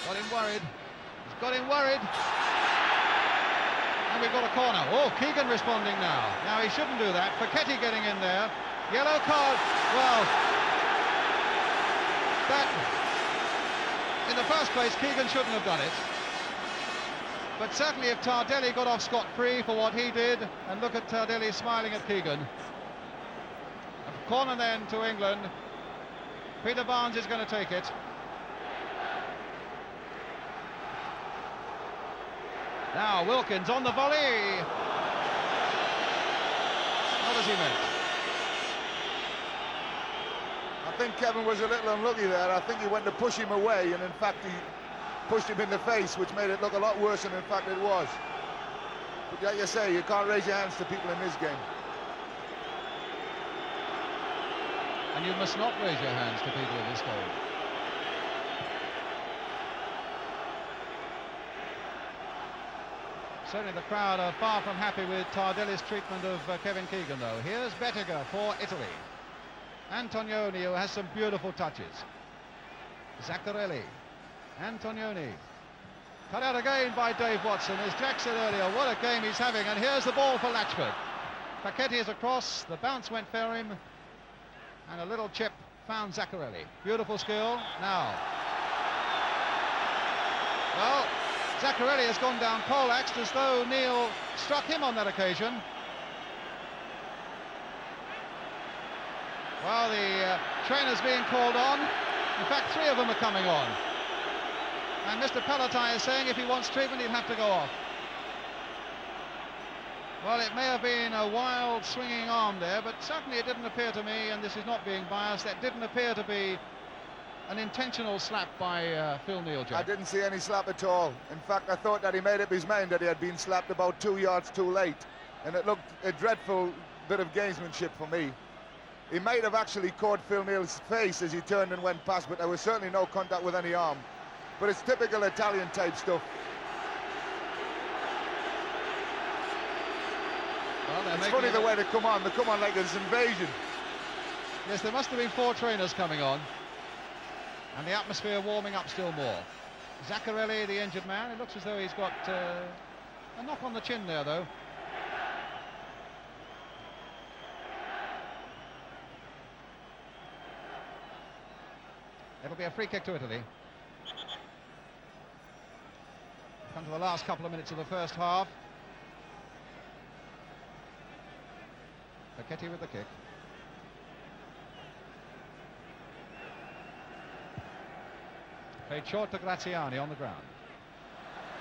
Got him worried. He's got him worried. And we've got a corner. Oh, Keegan responding now. Now, he shouldn't do that. Fischetti getting in there. Yellow card. Well, that, in the first place, Keegan shouldn't have done it. But certainly if Tardelli got off scot-free for what he did, and look at Tardelli smiling at Keegan. A corner then to England. Peter Barnes is going to take it. Now Wilkins on the volley. What has he meant? I think Kevin was a little unlucky there. I think he went to push him away, and in fact he pushed him in the face, which made it look a lot worse than in fact it was. But like you say, you can't raise your hands to people in this game. And you must not raise your hands to people in this game. Certainly the crowd are far from happy with Tardelli's treatment of Kevin Keegan, though. Here's Bettega for Italy. Antonioni, who has some beautiful touches. Zaccarelli. Antonioni. Cut out again by Dave Watson. As Jack said earlier, what a game he's having. And here's the ball for Latchford. Fischetti is across. The bounce went fair him. And a little chip found Zaccarelli. Beautiful skill. Now. Well, Zaccarelli has gone down poleaxed as though Neil struck him on that occasion. Well, the trainer's being called on. In fact, 3 of them are coming on. And Mr. Pelletai is saying if he wants treatment, he'll have to go off. Well, it may have been a wild swinging arm there, but certainly it didn't appear to me, and this is not being biased, that didn't appear to be an intentional slap by Phil Neal, Jack. I didn't see any slap at all. In fact, I thought that he made up his mind that he had been slapped about 2 yards too late, and it looked a dreadful bit of gamesmanship for me. He might have actually caught Phil Neal's face as he turned and went past, but there was certainly no contact with any arm. But it's typical Italian type stuff. Well, it's funny the way they come on like it's invasion. Yes, there must have been 4 trainers coming on. And the atmosphere warming up still more. Zaccarelli, the injured man, it looks as though he's got a knock on the chin there, though. It'll be a free kick to Italy. Come to the last couple of minutes of the first half. Fischetti with the kick. Played short to Graziani on the ground.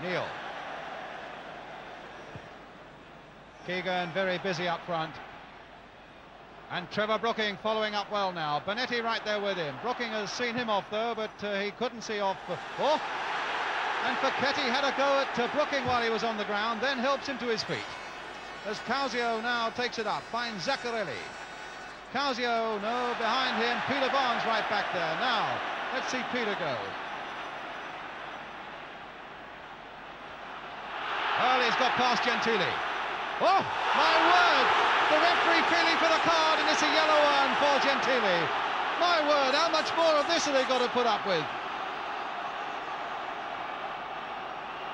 Neal. Keegan very busy up front. And Trevor Brooking following up well now. Bonetti right there with him. Brooking has seen him off though, but he couldn't see off. Oh! And Fischetti had a go at Brooking while he was on the ground, then helps him to his feet. As Causio now takes it up, finds Zaccarelli. Causio, no, behind him. Peter Barnes right back there. Now, let's see Peter go. Well, he's got past Gentile. Oh, my word! The referee feeling for the card, and it's a yellow one for Gentile. My word, how much more of this have they got to put up with?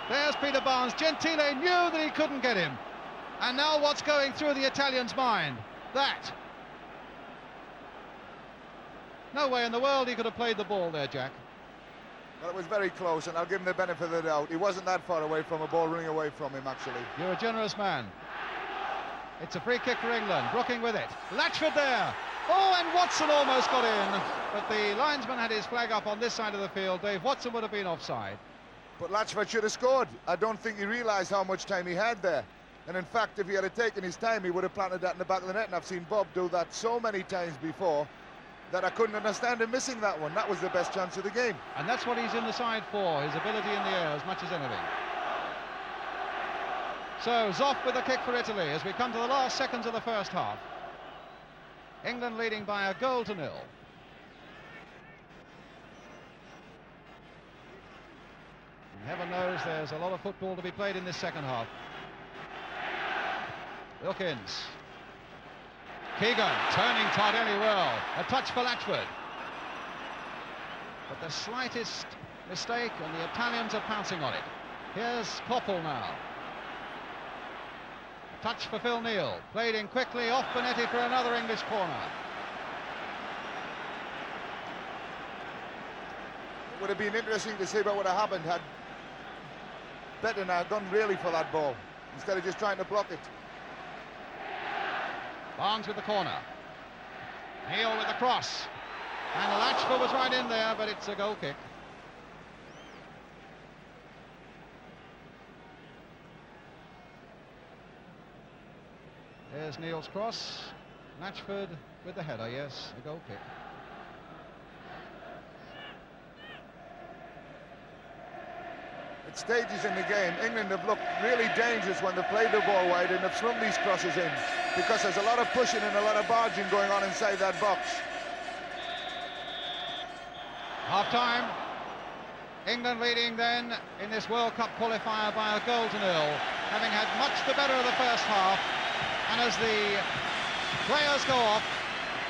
There's Peter Barnes. Gentile knew that he couldn't get him. And now what's going through the Italian's mind? That. No way in the world he could have played the ball there, Jack. Well, it was very close, and I'll give him the benefit of the doubt. He wasn't that far away from a ball running away from him, actually. You're a generous man. It's a free kick for England. Brooking with it. Latchford there. Oh, and Watson almost got in. But the linesman had his flag up on this side of the field. Dave Watson would have been offside. But Latchford should have scored. I don't think he realised how much time he had there. And in fact, if he had taken his time, he would have planted that in the back of the net. And I've seen Bob do that so many times before that I couldn't understand him missing that one. That was the best chance of the game. And that's what he's in the side for, his ability in the air as much as anything. So Zoff with a kick for Italy as we come to the last seconds of the first half. England leading by a goal to nil. And heaven knows there's a lot of football to be played in this second half. Wilkins. Keegan turning Tardelli well. A touch for Latchford. But the slightest mistake and the Italians are pouncing on it. Here's Koppel now. Touch for Phil Neal, played in quickly off Bonetti for another English corner. It would have been interesting to see what would have happened had Bettina gone really for that ball instead of just trying to block it. Barnes with the corner. Neal with the cross. And Latchford was right in there, but it's a goal kick. There's Neal's cross. Latchford with the header, yes, a goal kick. At stages in the game, England have looked really dangerous when they've played the ball wide and have slung these crosses in, because there's a lot of pushing and a lot of barging going on inside that box. Half-time. England leading then in this World Cup qualifier by a goal to nil, having had much the better of the first half. And as the players go off,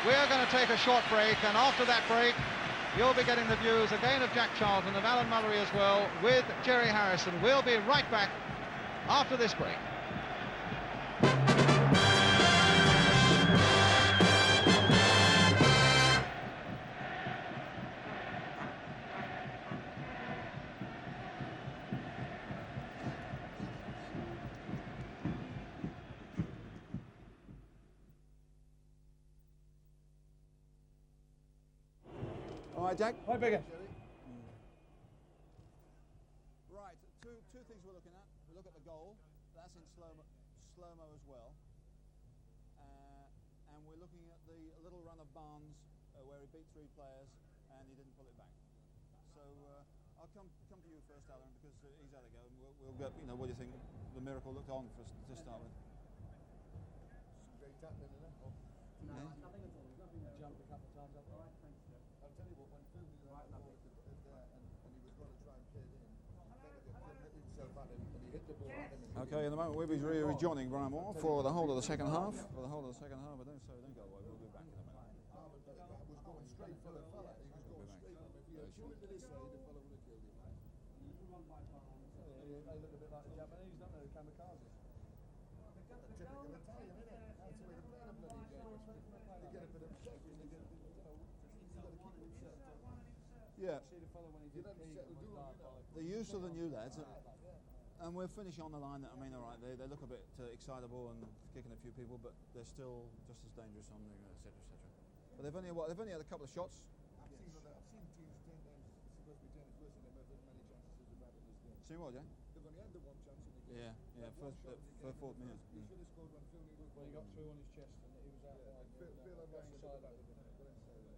we're going to take a short break, and after that break you'll be getting the views again of Jack Charlton, of Alan Mullery as well, with Jerry Harrison. We'll be right back after this break. All right, Jack. Hi, Bigger. Right, two things we're looking at. We look at the goal. That's in slow-mo as well. And we're looking at the little run of Barnes where he beat three players and he didn't pull it back. So I'll come to you first, Alan, because he's had a go, and we'll get, you know, what do you think the miracle looked on for us to start with? Great tackling, isn't it? Yeah. Nothing at all. There's nothing that jumped a couple of times up. All right, thanks, Jeff. I'll tell you what, when Phil was right there and he was going to try and play it in, hit himself at him and he hit the ball at him. Okay, in the moment we'll be rejoining Brian Moore for the whole of the second half. For the whole of the second half, but don't go away. We'll be back in a minute. Was going straight for the fella. He was going straight for him. If he had shown him to this side, the fella would have killed him. They look a bit like the Japanese, don't they? The kamikazes. Typical Italian, isn't it? That's the way they play the bloody game. They get a bit upset when they get, you know, you've got to keep them set. Yeah. See the fellow when he did Keegan was diabolical. The use of the new lads, and we're finishing on the line. I mean, all right, they look a bit excitable and kicking a few people, but they're still just as dangerous on the etc. But they've only had a couple of shots. I've seen teams 10 times supposed to be 10 is worse, and they've had as many chances as they've had in this game. Seen what, Jack? They've only had the one chance in the game. Yeah. First 4th minute. He should have scored when Phil Neal was When he got through on his chest and he was out wide. Phil had Got inside back of with it. him. Got inside of it.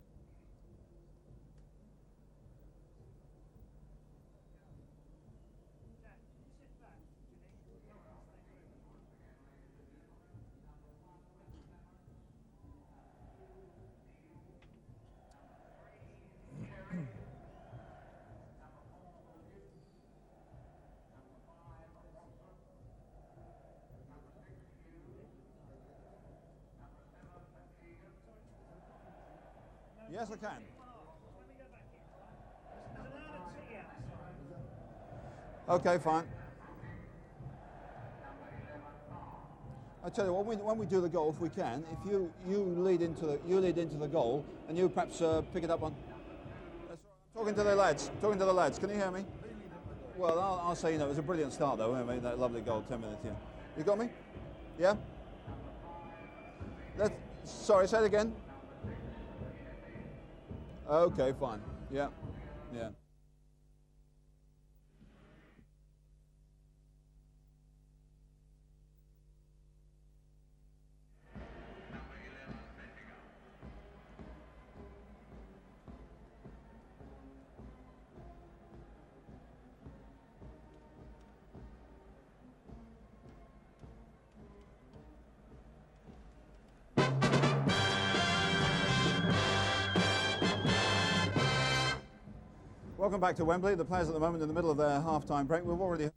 Yes, I can. Okay, fine. I tell you what, when we do the goal, if we can, if you lead into the goal, and you perhaps pick it up on. Talking to the lads. Can you hear me? Well, I'll say, it was a brilliant start though. I mean, that lovely goal, 10 minutes. Yeah. You got me? Yeah. Sorry, say it again. Okay, fine. Yeah. Yeah. Welcome back to Wembley. The players at the moment in the middle of their half-time break. We've already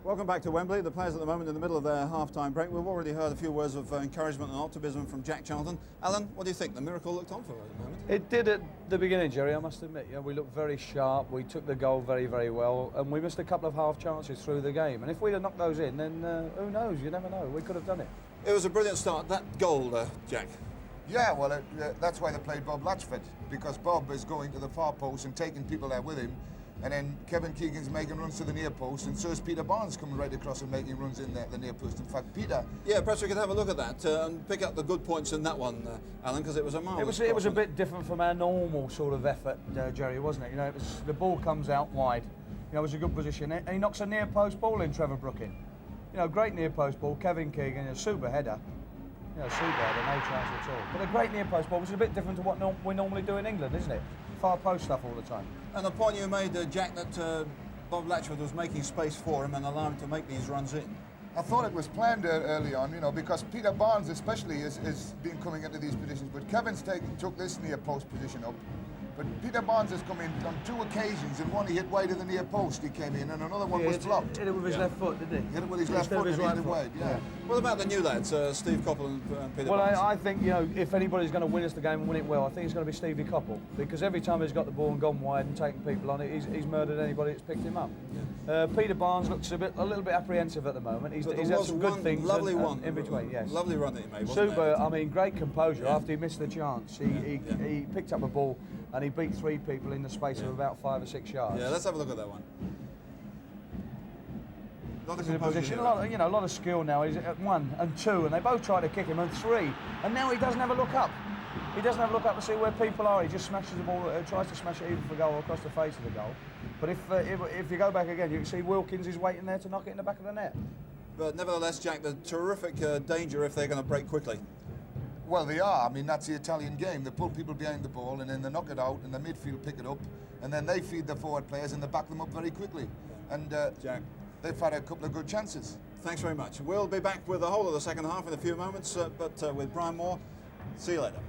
Welcome back to Wembley. The players at the moment in the middle of their half-time break. We've already heard a few words of encouragement and optimism from Jack Charlton. Alan, what do you think? The miracle looked on for us at the moment. It did at the beginning, Jerry, I must admit. We looked very sharp, we took the goal very, very well, and we missed a couple of half chances through the game. And if we'd have knocked those in, then who knows? You never know. We could have done it. It was a brilliant start. That goal, Jack. Yeah, well, that's why they played Bob Latchford, because Bob is going to the far post and taking people there with him. And then Kevin Keegan's making runs to the near post, and so is Peter Barnes coming right across and making runs in the near post. In fact, Peter... Yeah, perhaps we could have a look at that and pick up the good points in that one, Alan, because it was a marvellous... It was a bit different from our normal sort of effort, Jerry, wasn't it? It was, the ball comes out wide. It was a good position, and he knocks a near post ball in, Trevor Brooking. Great near post ball, Kevin Keegan, a super header. Super header, no chance at all. But a great near post ball, which is a bit different to what we normally do in England, isn't it? Far post stuff all the time. And the point you made, Jack, that Bob Latchford was making space for him and allowing him to make these runs in. I thought it was planned early on, because Peter Barnes especially is been coming into these positions, but Kevin's took this near post position up. But Peter Barnes has come in on 2 occasions, and one he hit wide of the near post, he came in, and another one was blocked. Hit it with his left foot, didn't he? Hit it with his left foot and hit it wide, yeah. What about the new lads, Steve Coppell and Peter Barnes? Well, I think, if anybody's going to win us the game and win it well, I think it's going to be Stevie Coppell, because every time he's got the ball and gone wide and taken people on it, he's murdered anybody that's picked him up. Yeah. Peter Barnes looks a little bit apprehensive at the moment. He's had some good things in between, yes. Lovely run that he made, wasn't Super, I mean, great composure after he missed the chance. He picked up a ball and he beat 3 people in the space of about 5 or 6 yards. Yeah, let's have a look at that one. A lot of skill now. He's at 1 and 2, and they both try to kick him, and 3, and now he doesn't have a look up. He doesn't have a look up to see where people are. He just smashes the ball, tries to smash it even for goal or across the face of the goal. But if you go back again, you can see Wilkins is waiting there to knock it in the back of the net. But nevertheless, Jack, the terrific danger if they're going to break quickly. Well, they are. I mean, that's the Italian game. They pull people behind the ball, and then they knock it out, and the midfield pick it up, and then they feed the forward players, and they back them up very quickly. And Jack, they've had a couple of good chances. Thanks very much. We'll be back with the whole of the second half in a few moments, but with Brian Moore. See you later.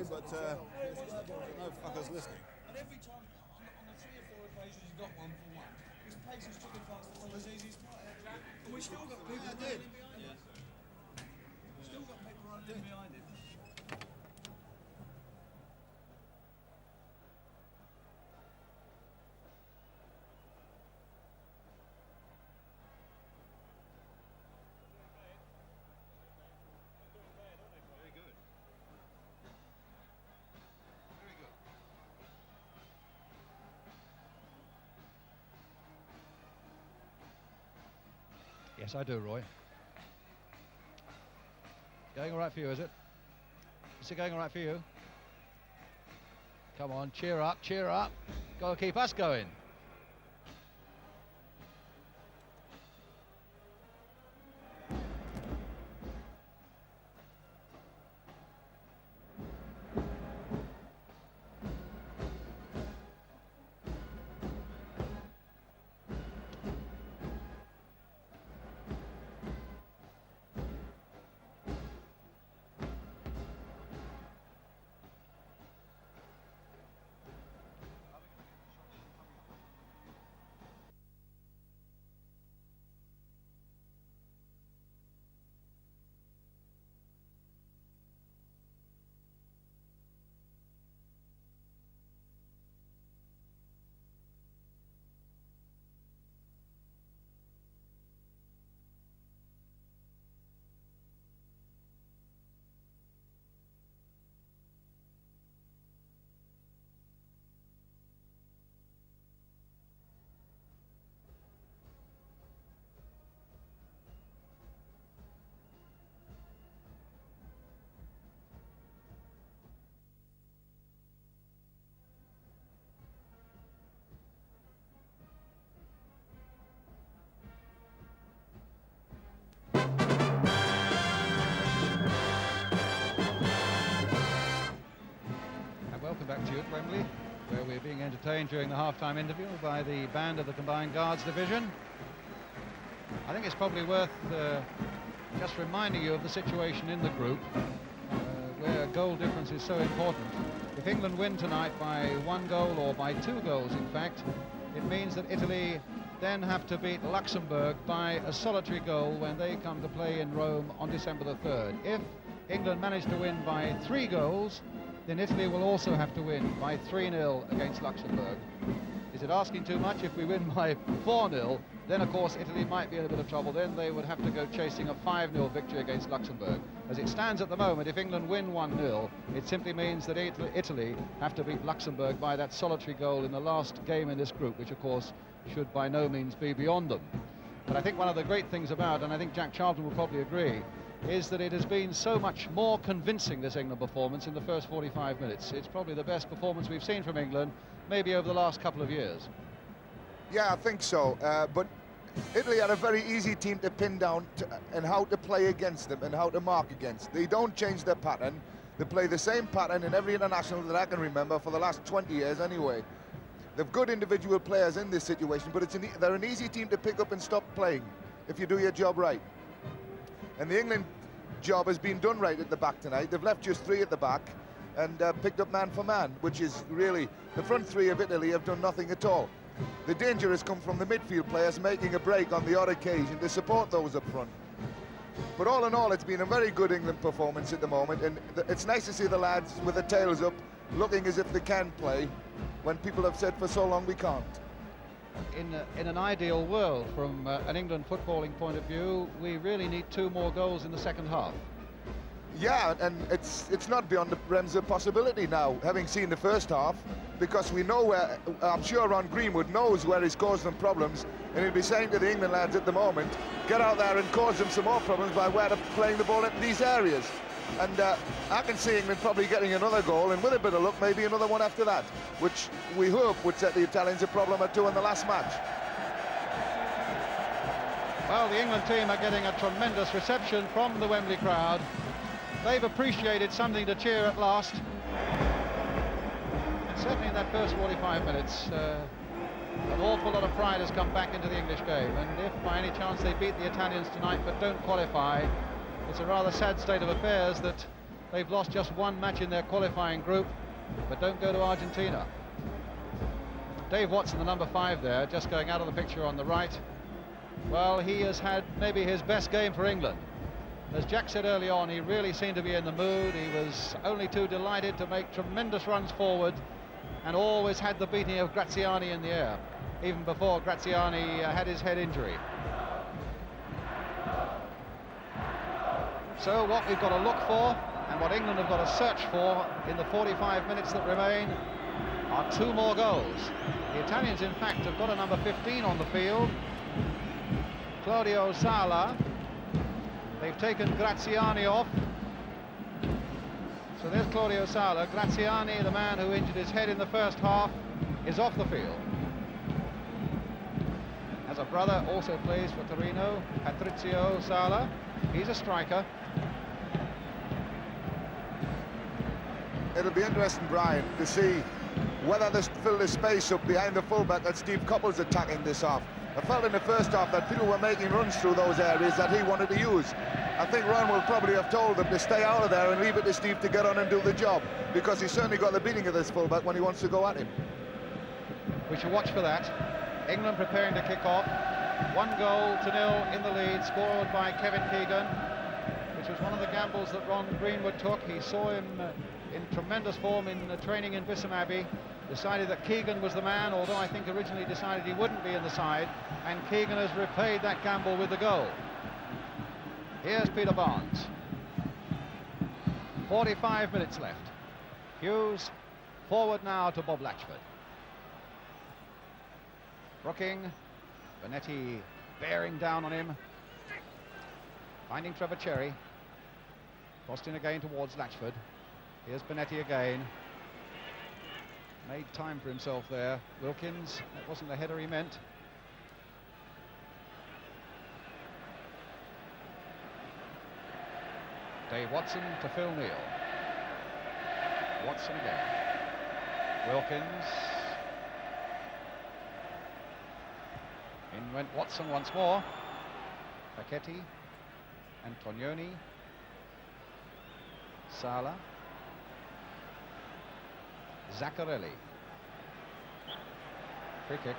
probably, but no fuckers listening. And every time, on the 3 or 4 occasions he got 1-for-1, his paces took advantage of his easiest play. And we still got people running in behind him. Still got people running in behind him. Yes, I do, Roy. Going all right for you, is it? Is it going all right for you? Come on, cheer up, cheer up. Got to keep us going. Back to you at Wembley, where we're being entertained during the half-time interval by the band of the Combined Guards Division. I think it's probably worth just reminding you of the situation in the group, where goal difference is so important. If England win tonight by 1 goal, or by 2 goals in fact, it means that Italy then have to beat Luxembourg by a solitary goal when they come to play in Rome on December the 3rd. If England manage to win by 3 goals, then Italy will also have to win by 3-0 against Luxembourg. Is it asking too much? If we win by 4-0, then of course Italy might be in a bit of trouble. Then they would have to go chasing a 5-0 victory against Luxembourg. As it stands at the moment, if England win 1-0, it simply means that Italy have to beat Luxembourg by that solitary goal in the last game in this group, which of course should by no means be beyond them. But I think one of the great things about, and I think Jack Charlton will probably agree, is that it has been so much more convincing, this England performance, in the first 45 minutes. It's probably the best performance we've seen from England, maybe over the last couple of years. Yeah, I think so. But Italy had a very easy team to pin down and how to play against them and how to mark against. They don't change their pattern. They play the same pattern in every international that I can remember for the last 20 years anyway. They've good individual players in this situation, but they're an easy team to pick up and stop playing if you do your job right. And the England job has been done right at the back tonight. They've left just 3 at the back and picked up man for man, which is really, the front 3 of Italy have done nothing at all. The danger has come from the midfield players making a break on the odd occasion to support those up front. But all in all, it's been a very good England performance at the moment, and it's nice to see the lads with their tails up, looking as if they can play, when people have said for so long we can't. In an ideal world, from an England footballing point of view, we really need 2 more goals in the second half. Yeah, and it's not beyond the realms of possibility now, having seen the first half, because we know where, I'm sure Ron Greenwood knows where he's caused them problems, and he'll be saying to the England lads at the moment, get out there and cause them some more problems by where they're playing the ball in these areas. And I can see England probably getting another goal, and with a bit of luck, maybe another one after that, which we hope would set the Italians a problem or 2 in the last match. Well, the England team are getting a tremendous reception from the Wembley crowd. They've appreciated something to cheer at last. And certainly in that first 45 minutes, an awful lot of pride has come back into the English game. And if by any chance they beat the Italians tonight but don't qualify, it's a rather sad state of affairs that They've lost just one match in their qualifying group, but don't go to Argentina. Dave Watson, the number 5 there, just going out of the picture on the right. Well, he has had maybe his best game for England. As Jack said early on, he really seemed to be in the mood. He was only too delighted to make tremendous runs forward and always had the beating of Graziani in the air, even before Graziani had his head injury. So what we've got to look for and what England have got to search for in the 45 minutes that remain are 2 more goals. The Italians, in fact, have got a number 15 on the field, Claudio Sala. They've taken Graziani off. So there's Claudio Sala. Graziani, the man who injured his head in the first half, is off the field. Has a brother, also plays for Torino, Patrizio Sala. He's a striker. It'll be interesting, Brian, to see whether they fill the space up behind the fullback that Steve Coppell's attacking this half. I felt in the first half that people were making runs through those areas that he wanted to use. I think Ron will probably have told them to stay out of there and leave it to Steve to get on and do the job, because he's certainly got the beating of this fullback when he wants to go at him. We shall watch for that. England preparing to kick off. 1-0 in the lead, scored by Kevin Keegan, which was one of the gambles that Ron Greenwood took. He saw him in tremendous form in training in Bisham Abbey. Decided that Keegan was the man, although I think originally decided he wouldn't be in the side, and Keegan has repaid that gamble with the goal. Here's Peter Barnes. 45 minutes left. Hughes forward now to Bob Latchford. Brooking, Bonetti bearing down on him, finding Trevor Cherry. Crossed in again towards Latchford. Here's Bonetti again. Made time for himself there. Wilkins, that wasn't the header he meant. Dave Watson to Phil Neal. Watson again. Wilkins. In went Watson once more. Paquetti. Antonioni. Sala. Zaccarelli. Free kick.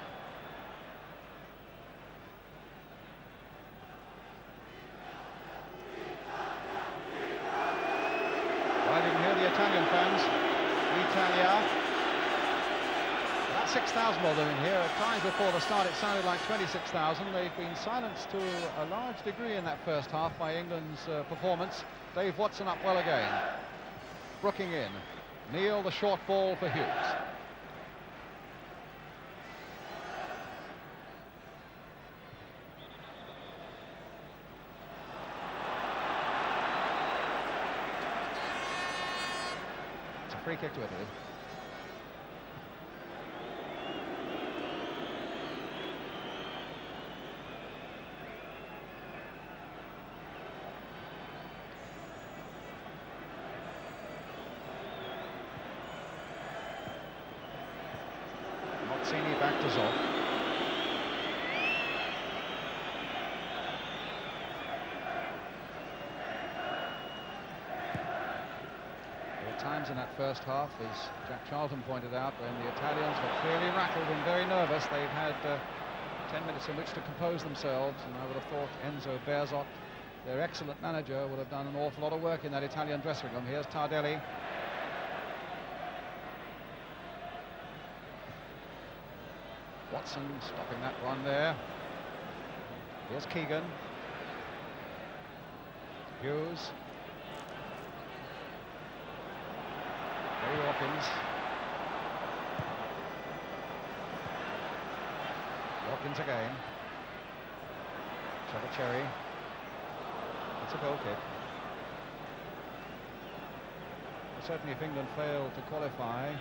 Well, you can hear the Italian fans. Italia. About 6,000 of them in here. At times before the start it sounded like 26,000. They've been silenced to a large degree in that first half by England's performance. Dave Watson up well again. Brooking in. Neal, the short ball for Hughes. It's a free kick to Italy. Back to Zoff. There were times in that first half, as Jack Charlton pointed out, when the Italians were clearly rattled and very nervous. They've had 10 minutes in which to compose themselves, and I would have thought Enzo Bearzot, their excellent manager, would have done an awful lot of work in that Italian dressing room. Here's Tardelli. Watson stopping that run there. Here's Keegan. Hughes. Ray Hawkins. Hawkins again. Trevor Cherry. It's a goal kick. Well, certainly if England fail to qualify,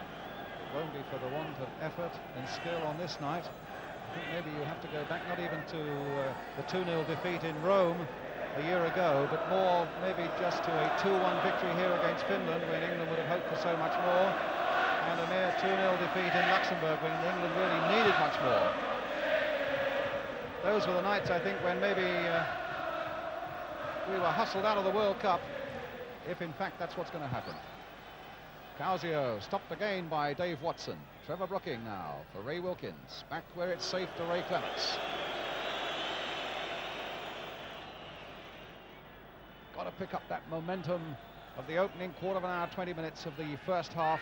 won't be for the want of effort and skill on this night. I think maybe you have to go back not even to the 2-0 defeat in Rome a year ago, but more maybe just to a 2-1 victory here against Finland, when England would have hoped for so much more, and a mere 2-0 defeat in Luxembourg when England really needed much more. Those were the nights, I think, when maybe we were hustled out of the World Cup if in fact that's what's going to happen. Causio stopped again by Dave Watson. Trevor Brooking now for Ray Wilkins. Back where it's safe to Ray Clements. Got to pick up that momentum of the opening quarter of an hour, 20 minutes of the first half,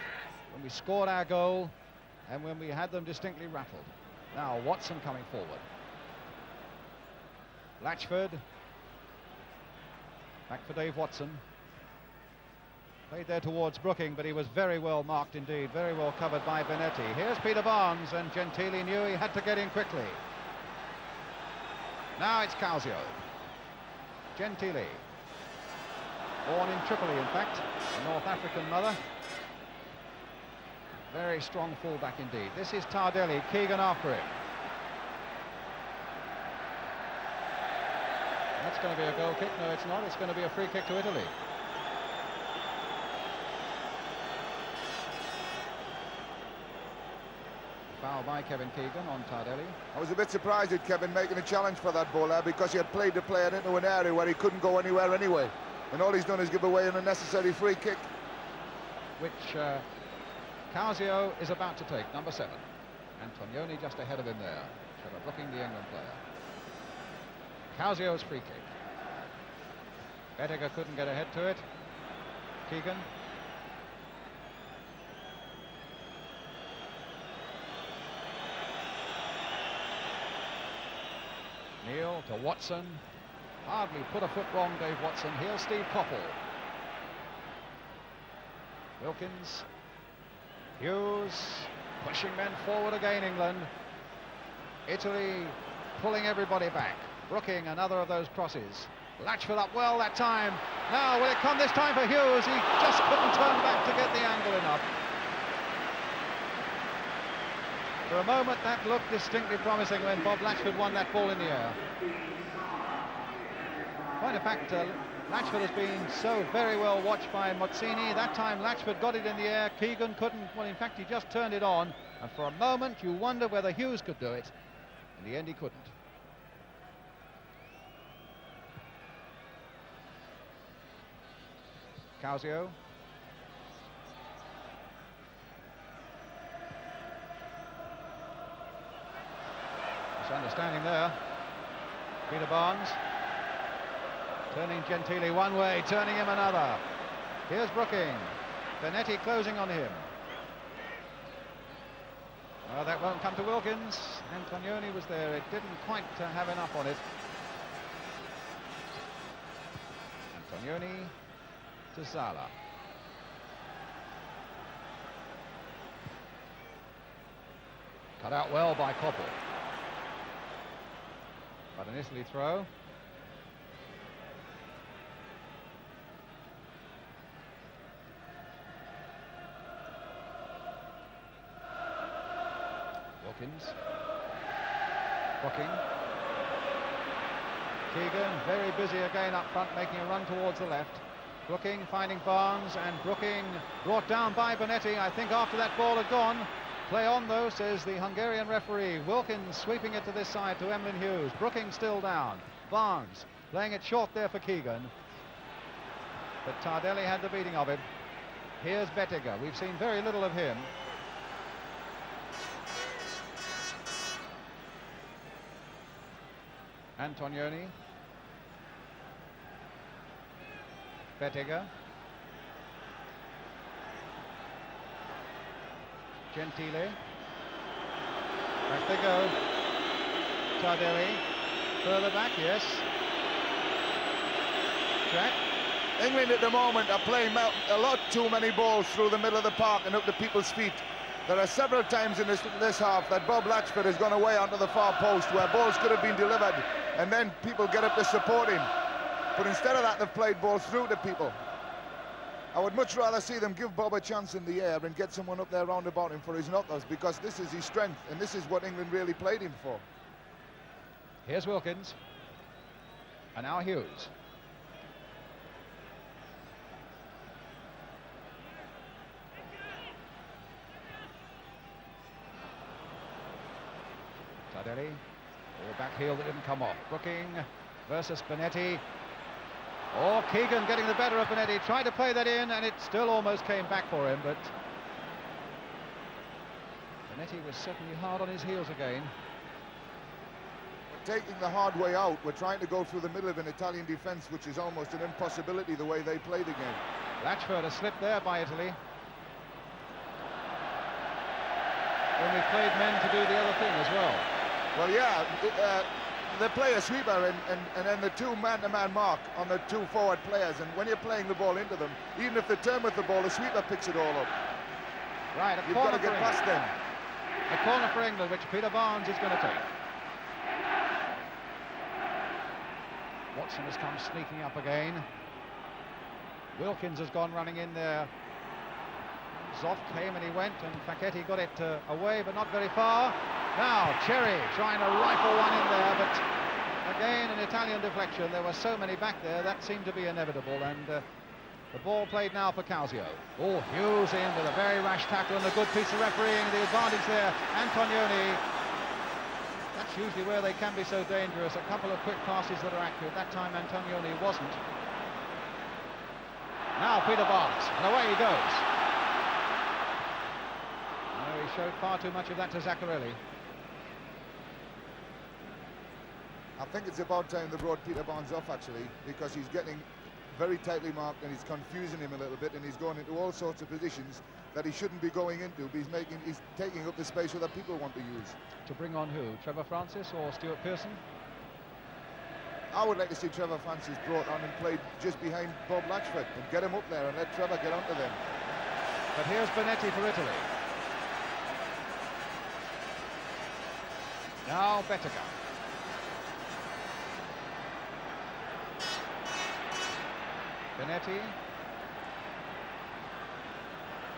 when we scored our goal and when we had them distinctly rattled. Now Watson coming forward. Latchford. Back for Dave Watson. Played there towards Brooking, but he was very well marked indeed, very well covered by Benetti. Here's Peter Barnes, and Gentili knew he had to get in quickly. Now it's Causio. Gentili. Born in Tripoli, in fact, a North African mother. Very strong fullback indeed. This is Tardelli, Keegan after him. That's going to be a goal kick. No, it's not. It's going to be a free kick to Italy. Foul by Kevin Keegan on Tardelli. I was a bit surprised at Kevin making a challenge for that ball there, because he had played the player into an area where he couldn't go anywhere anyway. And all he's done is give away an unnecessary free kick. Which Causio is about to take, number 7. Antonioni just ahead of him there. Trevor Brooking, the England player. Causio's free kick. Bettiger couldn't get ahead to it. Keegan. Neil to Watson. Hardly put a foot wrong, Dave Watson. Here's Steve Coppell. Wilkins. Hughes. Pushing men forward again, England. Italy pulling everybody back. Brooking, another of those crosses. Latchford up well that time. Now, will it come this time for Hughes? He just couldn't turn back to get the angle enough. For a moment, that looked distinctly promising when Bob Latchford won that ball in the air. Point of fact, Latchford has been so very well watched by Mozzini. That time Latchford got it in the air. Keegan couldn't. Well, in fact, he just turned it on. And for a moment, you wonder whether Hughes could do it. In the end, he couldn't. Causio. Misunderstanding there. Peter Barnes. Turning Gentili one way, turning him another. Here's Brooking. Benetti closing on him. Well, that won't come to Wilkins. Antonioni was there. It didn't quite have enough on it. Antonioni to Zala. Cut out well by Coppell. But an Italy throw. Wilkins. Brooking. Keegan very busy again up front, making a run towards the left. Brooking finding Barnes, and Brooking brought down by Benetti. I think after that ball had gone. Play on though, says the Hungarian referee. Wilkins sweeping it to this side to Emlyn Hughes. Brooking still down. Barnes playing it short there for Keegan. But Tardelli had the beating of him. Here's Bettiger. We've seen very little of him. Antonioni. Bettiger. Gentili. Back they go. Tardelli. Further back, yes. Jack. England at the moment are playing a lot too many balls through the middle of the park and up to people's feet. There are several times in this half that Bob Latchford has gone away onto the far post where balls could have been delivered and then people get up to support him. But instead of that, they've played balls through to people. I would much rather see them give Bob a chance in the air and get someone up there round about him for his knockers, because this is his strength and this is what England really played him for. Here's Wilkins. And now Hughes. Tardelli. Ball back heel that didn't come off. Brooking versus Benetti. Oh, Keegan getting the better of Benetti, tried to play that in, and it still almost came back for him, but Benetti was certainly hard on his heels again. We're taking the hard way out. We're trying to go through the middle of an Italian defence, which is almost an impossibility the way they play the game. Blatchford a slip there by Italy. Only played men to do the other thing as well. Well, yeah, they play a sweeper and then the two man-to-man mark on the two forward players, and when you're playing the ball into them, even if they turn with the ball, the sweeper picks it all up. Right, You've got to get past them. A corner for England, which Peter Barnes is going to take. Watson has come sneaking up again. Wilkins has gone running in there. Zoff came and he went, and Facchetti got it away, but not very far. Now Cherry trying to rifle one in there, but again an Italian deflection. There were so many back there, that seemed to be inevitable, and the ball played now for Calzio. Oh, Hughes in with a very rash tackle and a good piece of refereeing. The advantage there, Antonioni. That's usually where they can be so dangerous. A couple of quick passes that are accurate. That time Antonioni wasn't. Now Peter Barnes, and away he goes. No, he showed far too much of that to Zaccarelli. I think it's about time they brought Peter Barnes off, actually, because he's getting very tightly marked and he's confusing him a little bit, and he's going into all sorts of positions that he shouldn't be going into. But he's taking up the space that people want to use. To bring on who? Trevor Francis or Stuart Pearson? I would like to see Trevor Francis brought on and played just behind Bob Latchford and get him up there and let Trevor get onto them. But here's Benetti for Italy. Now Bettega. Benetti.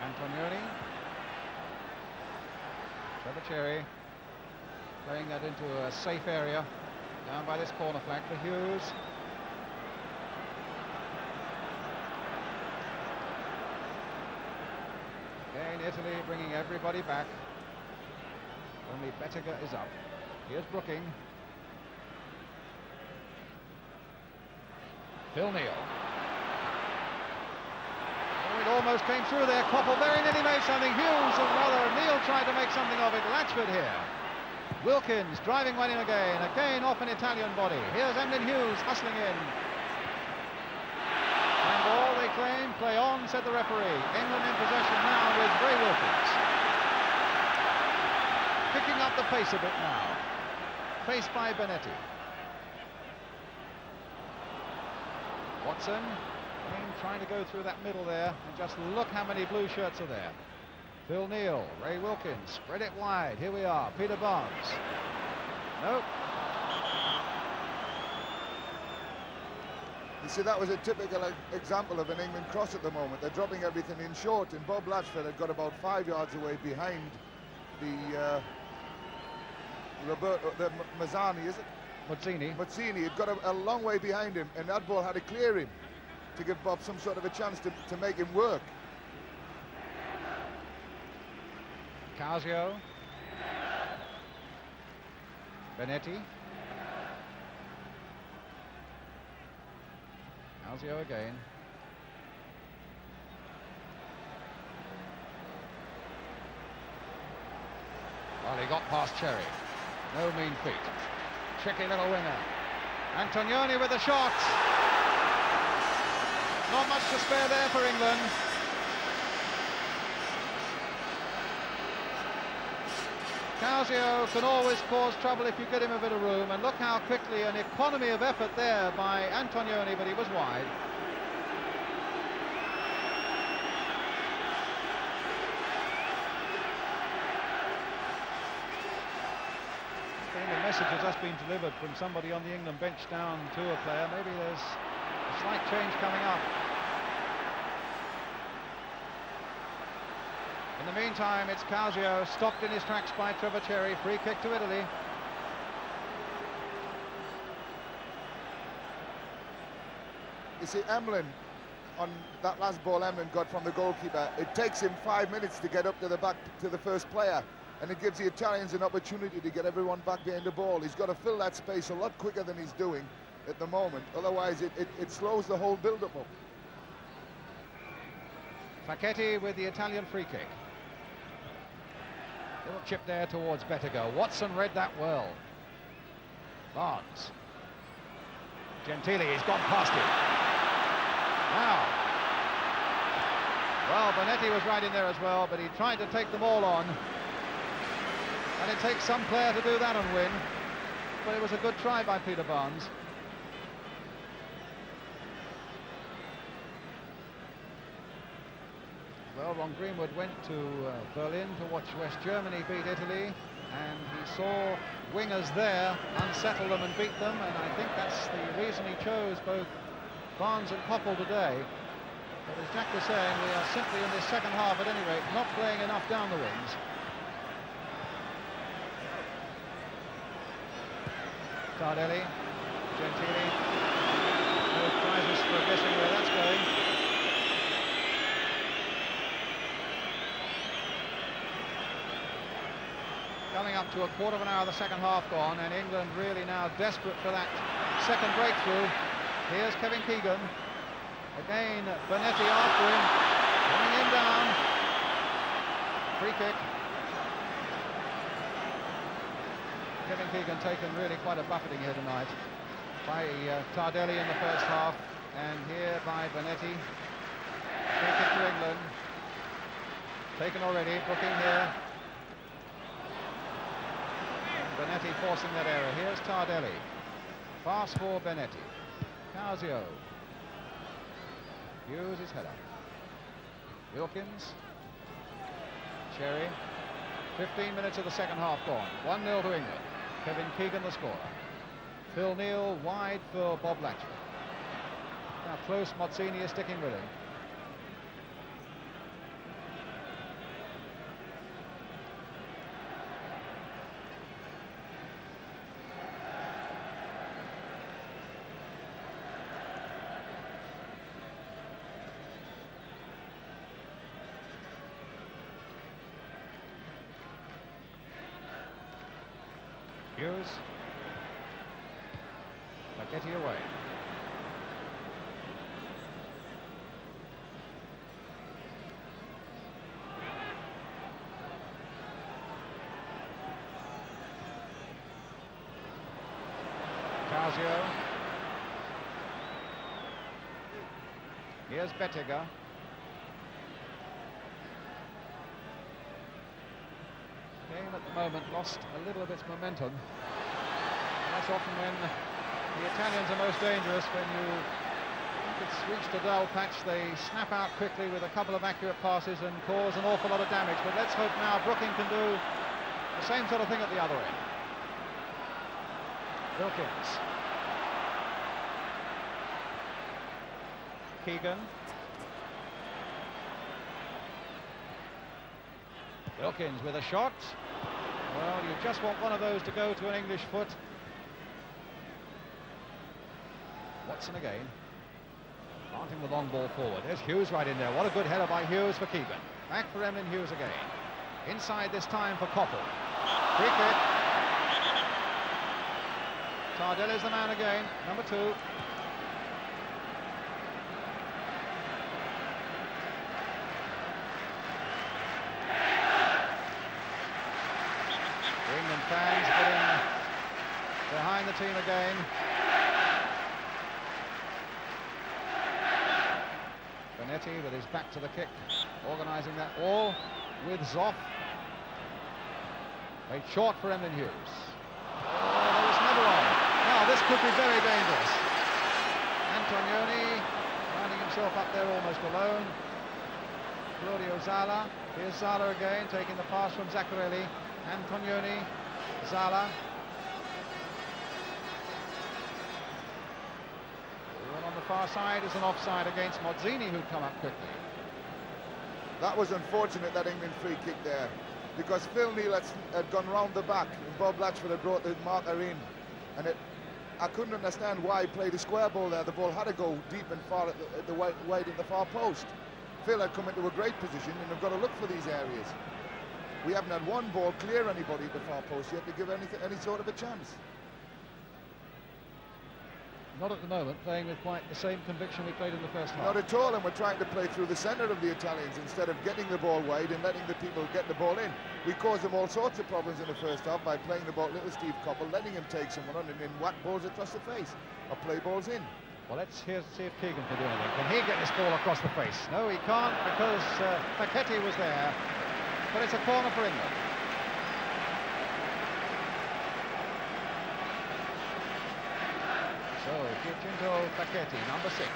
Antonioni. Trevor Cherry playing that into a safe area down by this corner flag for Hughes. Again, Italy bringing everybody back. Only Bettega is up. Here's Brooking. Phil Neal. Oh, it almost came through there. Koppel very nearly made something. Hughes, or rather Neal, tried to make something of it. Latchford here. Wilkins driving one in again. Again off an Italian body. Here's Emlyn Hughes hustling in. And all they claim, play on, said the referee. England in possession now with Ray Wilkins. Picking up the pace a bit now. Pace by Benetti. Watson trying to go through that middle there, and just look how many blue shirts are there. Phil Neal, Ray Wilkins, spread it wide. Here we are, Peter Barnes. Nope. You see, that was a typical example of an England cross at the moment. They're dropping everything in short, and Bob Latchford had got about 5 yards away behind the Mazzani, is it? Mazzini. Mazzini had got a long way behind him, and that ball had to clear him to give Bob some sort of a chance to make him work. Calzio. Benetti. Calzio again. Well, he got past Cherry. No mean feat. Tricky little winger. Antonioni with the shot. Not much to spare there for England. Calzio can always cause trouble if you get him a bit of room, and look how quickly an economy of effort there by Antonioni, but he was wide. The message has just been delivered from somebody on the England bench down to a player. Maybe there's a slight change coming up. In the meantime, it's Calzio, stopped in his tracks by Trevor Cherry. Free kick to Italy. You see, Emlyn, on that last ball Emlyn got from the goalkeeper, it takes him 5 minutes to get up to the back to the first player, and it gives the Italians an opportunity to get everyone back behind the ball. He's got to fill that space a lot quicker than he's doing, at the moment. Otherwise, it slows the whole build-up up. Facchetti with the Italian free kick. Little chip there towards Bettega. Watson read that well. Barnes. Gentili, he's gone past him. Now. Well, Bonetti was right in there as well, but he tried to take them all on. And it takes some player to do that and win. But it was a good try by Peter Barnes. Well, Ron Greenwood went to Berlin to watch West Germany beat Italy, and he saw wingers there unsettle them and beat them, and I think that's the reason he chose both Barnes and Koppel today. But as Jack was saying, we are simply in this second half, at any rate, not playing enough down the wings. Tardelli, Gentili, no prizes for guessing where that's going. Coming up to a quarter of an hour of the second half gone, and England really now desperate for that second breakthrough. Here's Kevin Keegan. Again, Bonetti after him, bringing him down. Free kick. Kevin Keegan taken really quite a buffeting here tonight by Tardelli in the first half, and here by Bonetti. Free kick to England. Taken already, Brooking here. Bonetti forcing that error. Here's Tardelli. Pass for Bonetti. Causio. Hughes his header. Wilkins. Cherry. 15 minutes of the second half gone. 1-0 to England. Kevin Keegan the scorer. Phil Neal wide for Bob Latchford. Now close, Mozzini is sticking with him. Hughes. Facchetti away. Causio. Here's Bettega. Game at the moment lost a little of its momentum. And that's often when the Italians are most dangerous, when you think it's reached a dull patch, they snap out quickly with a couple of accurate passes and cause an awful lot of damage. But let's hope now Brooking can do the same sort of thing at the other end. Wilkins. Keegan. Wilkins with a shot. Well, you just want one of those to go to an English foot. Watson again. Planting the long ball forward. There's Hughes right in there. What a good header by Hughes for Keegan. Back for Emlyn Hughes again. Inside this time for Koppel. Free kick. Tardelli's the man again. Number 2. England fans getting behind the team again. Bonetti with his back to the kick, organising that all with Zoff. Played short for Emlyn Hughes. Oh, there was never on. Now this could be very dangerous. Antonioni finding himself up there almost alone. Claudio Zala. Here's Zala again, taking the pass from Zaccarelli. Antonioni, Zala. Well, on the far side is an offside against Mozzini, who'd come up quickly. That was unfortunate, that England free kick there, because Phil Neal had gone round the back and Bob Latchford had brought the marker in, and I couldn't understand why he played a square ball there. The ball had to go deep and far at the wide at the far post. Phil had come into a great position, and they've got to look for these areas. We haven't had one ball clear anybody at the far post yet to give any sort of a chance. not at the moment playing with quite the same conviction we played in the first half. Not at all, and we're trying to play through the centre of the Italians instead of getting the ball wide and letting the people get the ball in. We caused them all sorts of problems in the first half by playing the ball, little Steve Coppell, letting him take someone on and then whack balls across the face or play balls in. Well, let's see if Keegan can do anything. Can he get this ball across the face? No, he can't, because Facchetti was there, but it's a corner for England. So, Giacinto Facchetti, number 6.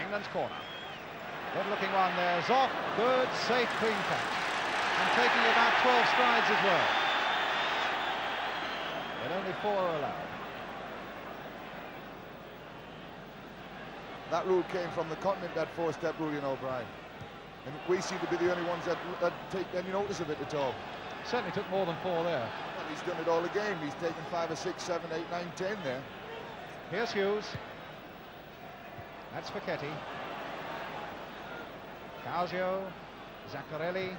England's corner. Good looking one there. Zoff, good, safe, clean catch. And taking about 12 strides as well. But only 4 are allowed. That rule came from the continent, that 4-step rule, you know, Brian. And we seem to be the only ones that take any notice of it at all. Certainly took more than 4 there. Well, he's done it all the game. He's taken 5 or 6, 7, 8, 9, 10 there. Here's Hughes. That's Facchetti. Causio, Zaccarelli.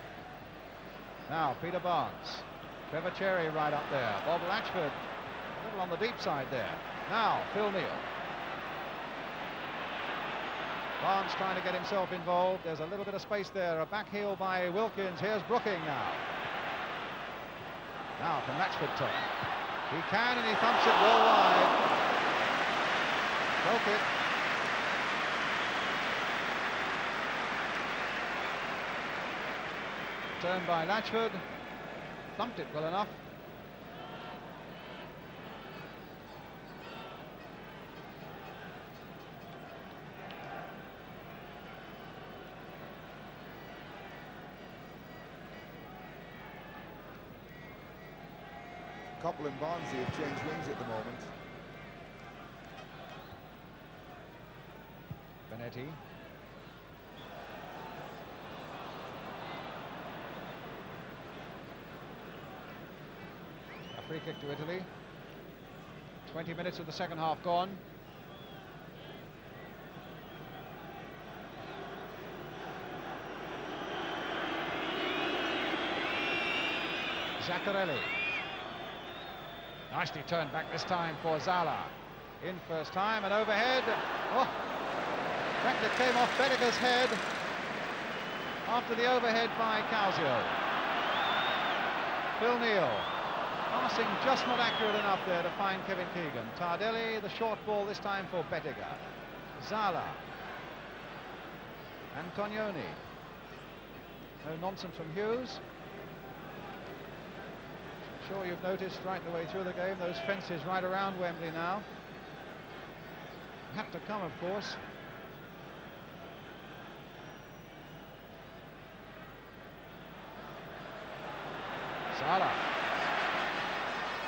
Now Peter Barnes. Trevor Cherry right up there. Bob Latchford a little on the deep side there. Now Phil Neal. Barnes trying to get himself involved. There's a little bit of space there. A back heel by Wilkins. Here's Brooking now. Now can Latchford turn. He can, and he thumps it well wide. Broke it. Turn by Latchford. Thumped it well enough. Coppell and Barnsley have changed wings at the moment. Benetti. A free kick to Italy. 20 minutes of the second half gone. Zaccarelli. Nicely turned back this time for Zala. In first time and overhead. Oh, in fact, it came off Bediger's head after the overhead by Causio. Phil Neal passing just not accurate enough there to find Kevin Keegan. Tardelli, the short ball this time for Bediger. Zala. Antonioni. No nonsense from Hughes. Sure you've noticed right the way through the game those fences right around Wembley now. Have to come, of course. Salah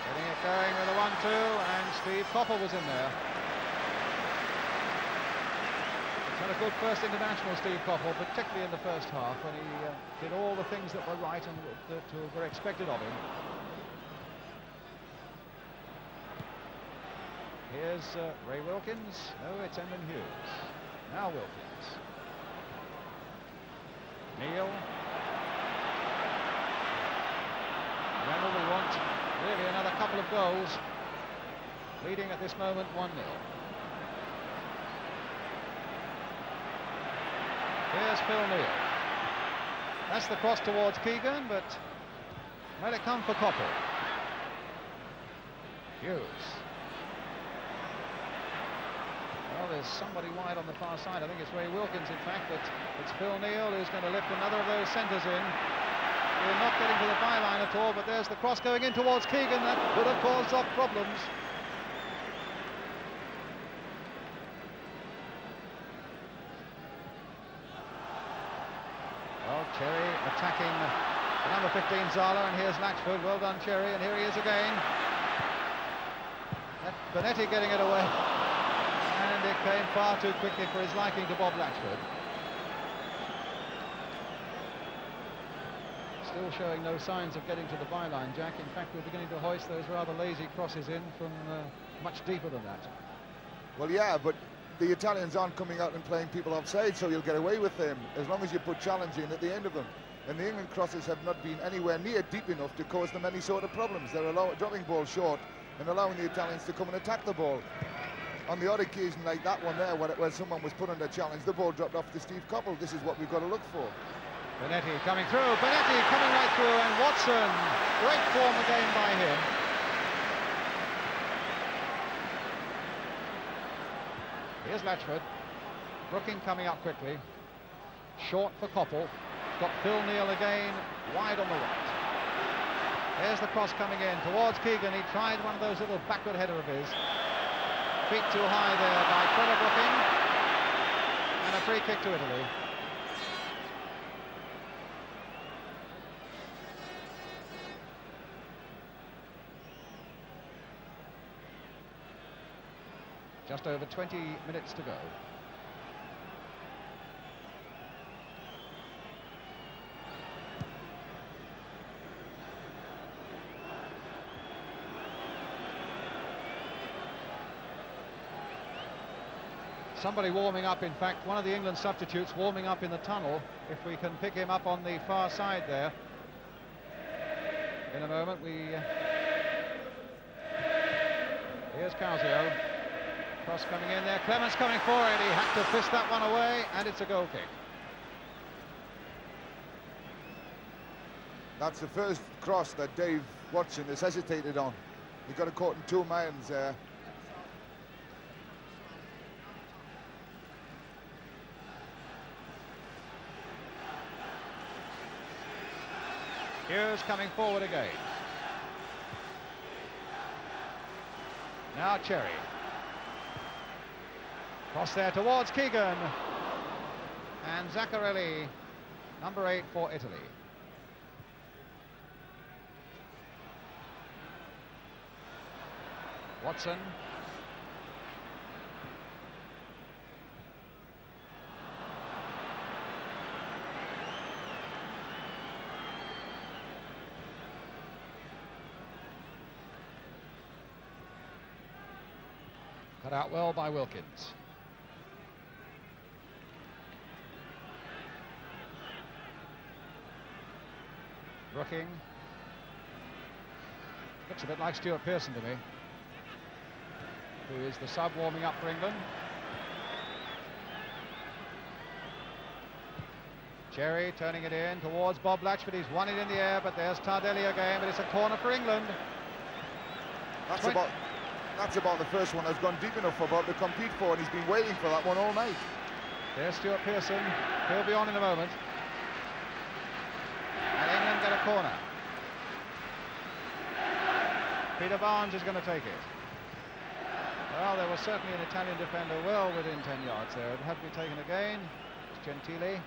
getting it going with a 1-2, and Steve Coppell was in there. He's had a good first international, Steve Coppell, particularly in the first half when he did all the things that were right and that were expected of him. Here's Ray Wilkins. No, it's Emlyn Hughes. Now Wilkins. Neal. Remember, we want really another couple of goals. Leading at this moment 1-0. Here's Phil Neal. That's the cross towards Keegan, but let it come for Coppell. Hughes. Well, there's somebody wide on the far side. I think it's Ray Wilkins, in fact, but it's Phil Neal who's going to lift another of those centres in. We're not getting to the byline at all, but there's the cross going in towards Keegan. That could have caused off problems. Well, Cherry attacking the number 15 Zala, and here's Latchford. Well done, Cherry, and here he is again. Benetti getting it away. And it came far too quickly for his liking to Bob Latchford. Still showing no signs of getting to the byline, Jack. In fact, we're beginning to hoist those rather lazy crosses in from much deeper than that. Well, yeah, but the Italians aren't coming out and playing people offside, so you'll get away with them as long as you put challenge in at the end of them. and the England crosses have not been anywhere near deep enough to cause them any sort of problems. They're dropping balls short and allowing the Italians to come and attack the ball. On the odd occasion like that one there, where someone was put under challenge, the ball dropped off to Steve Coppell. This is what we've got to look for. Bonetti coming through, Bonetti coming right through, and Watson, great form again by him. Here's Latchford. Brooking coming up quickly. Short for Coppell. Got Phil Neal again, wide on the right. There's the cross coming in towards Keegan. He tried one of those little backward header of his. Feet too high there by Trevor Brooking. And a free kick to Italy. Just over 20 minutes to go. Somebody warming up, in fact, one of the England substitutes warming up in the tunnel, if we can pick him up on the far side there. In a moment, here's Causio. Cross coming in there, Clements coming forward, he had to fist that one away, and it's a goal kick. That's the first cross that Dave Watson has hesitated on. He got it caught in two minds there. Hughes coming forward again. Now Cherry. Cross there towards Keegan. And Zaccarelli, number 8 for Italy. Watson. Cut out well by Wilkins. Brooking. Looks a bit like Stuart Pearson to me, who is the sub warming up for England. Cherry turning it in towards Bob Latchford. He's won it in the air, but there's Tardelli again, but it's a corner for England. That's about the first one that's gone deep enough for Bob to compete for, and he's been waiting for that one all night. There's Stuart Pearson. He'll be on in a moment. And England get a corner. Peter Barnes is going to take it. Well, there was certainly an Italian defender well within 10 yards there. It had to be taken again. It's Gentili,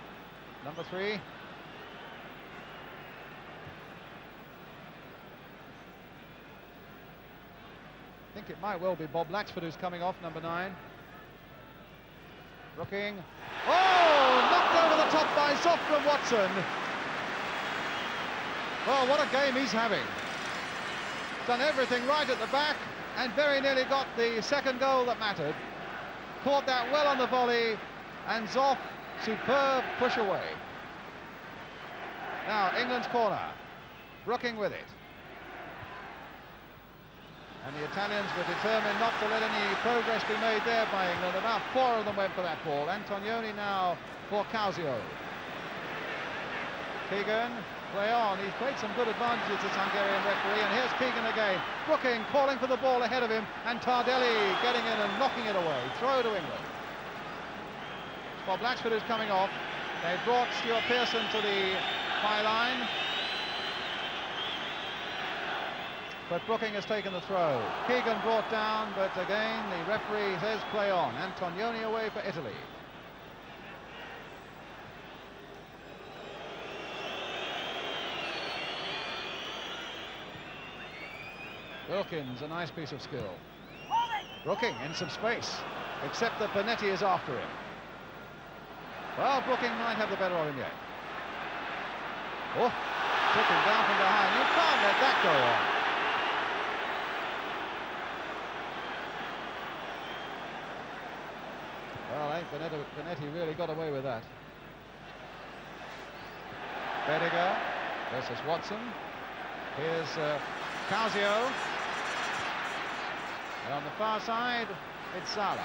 number 3. I think it might well be Bob Latchford who's coming off, number 9. Brooking. Oh, knocked over the top by Zofran Watson. Well, what a game he's having. Done everything right at the back and very nearly got the second goal that mattered. Caught that well on the volley, and Zoff, superb push away. Now, England's corner. Brooking with it. And the Italians were determined not to let any progress be made there by England. About 4 of them went for that ball. Antonioni now for Causio. Keegan, play on. He's played some good advantages, this Hungarian referee. And here's Keegan again. Brooking calling for the ball ahead of him. And Tardelli getting in and knocking it away. Throw to England. It's Bob Latchford who's coming off. They've brought Stuart Pearson to the byline. But Brooking has taken the throw. Keegan brought down, but again the referee says play on. Antonioni away for Italy. Wilkins, a nice piece of skill. Brooking in some space, except that Bonetti is after him. Well, Brooking might have the better of him yet. Oh, took him down from behind. You can't let that go on. Well, I think Bonetti really got away with that. Bediger versus Watson. Here's Causio. And on the far side, it's Salah.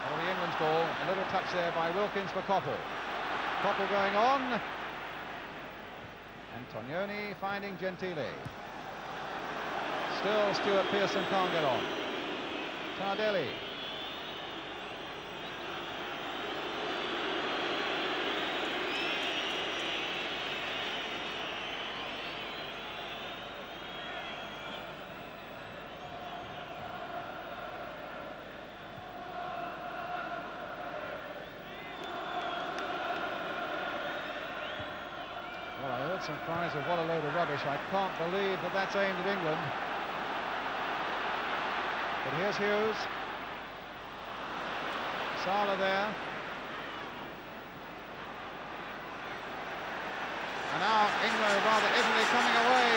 Well, the England's ball. A little touch there by Wilkins for Koppel. Koppel going on. Antonioni finding Gentili. Still Stuart Pearson can't get on. Tardelli. Well, I heard some cries of what a load of rubbish. I can't believe that that's aimed at England. But here's Hughes. Salah there. And now England, or rather Italy, coming away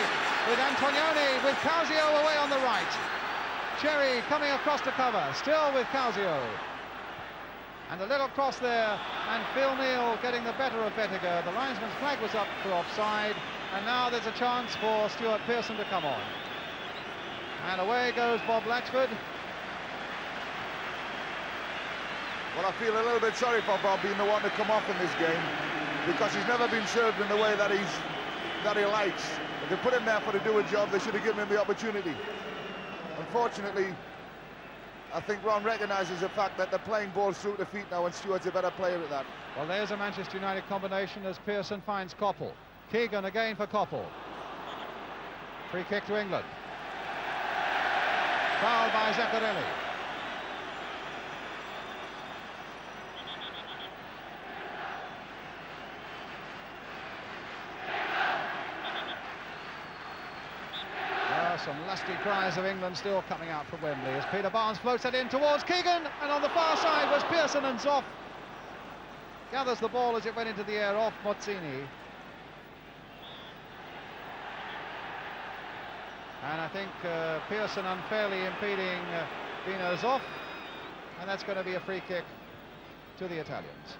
with Antonioni, with Causio away on the right. Cherry coming across to cover, still with Causio. And a little cross there, and Phil Neal getting the better of Bediger. The linesman's flag was up for offside, and now there's a chance for Stuart Pearson to come on. And away goes Bob Latchford. Well, I feel a little bit sorry for Bob being the one to come off in this game, because he's never been served in the way that he likes. If they put him there for to do a job, they should have given him the opportunity. Unfortunately, I think Ron recognises the fact that they're playing balls through the feet now, and Stewart's a better player at that. Well, there's a Manchester United combination as Pearson finds Koppel. Keegan again for Koppel. Free kick to England. Foul by Zaccarelli. Some lusty cries of England still coming out from Wembley as Peter Barnes floats it in towards Keegan, and on the far side was Pearson, and Zoff gathers the ball as it went into the air off Mozzini. And I think Pearson unfairly impeding Dino Zoff, and that's going to be a free kick to the Italians.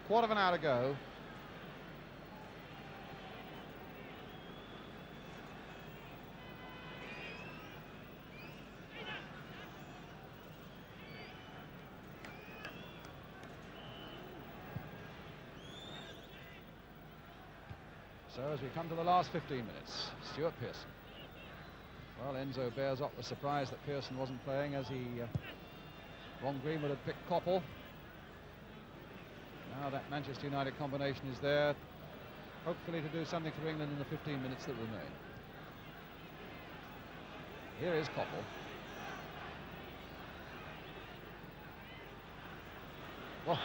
Quarter of an hour to go. So as we come to the last 15 minutes, Stuart Pearson. Well, Enzo bears up the surprise that Pearson wasn't playing, as Ron Greenwood had picked Koppel. Now that Manchester United combination is there, hopefully to do something for England in the 15 minutes that remain. Here is Koppel. Well,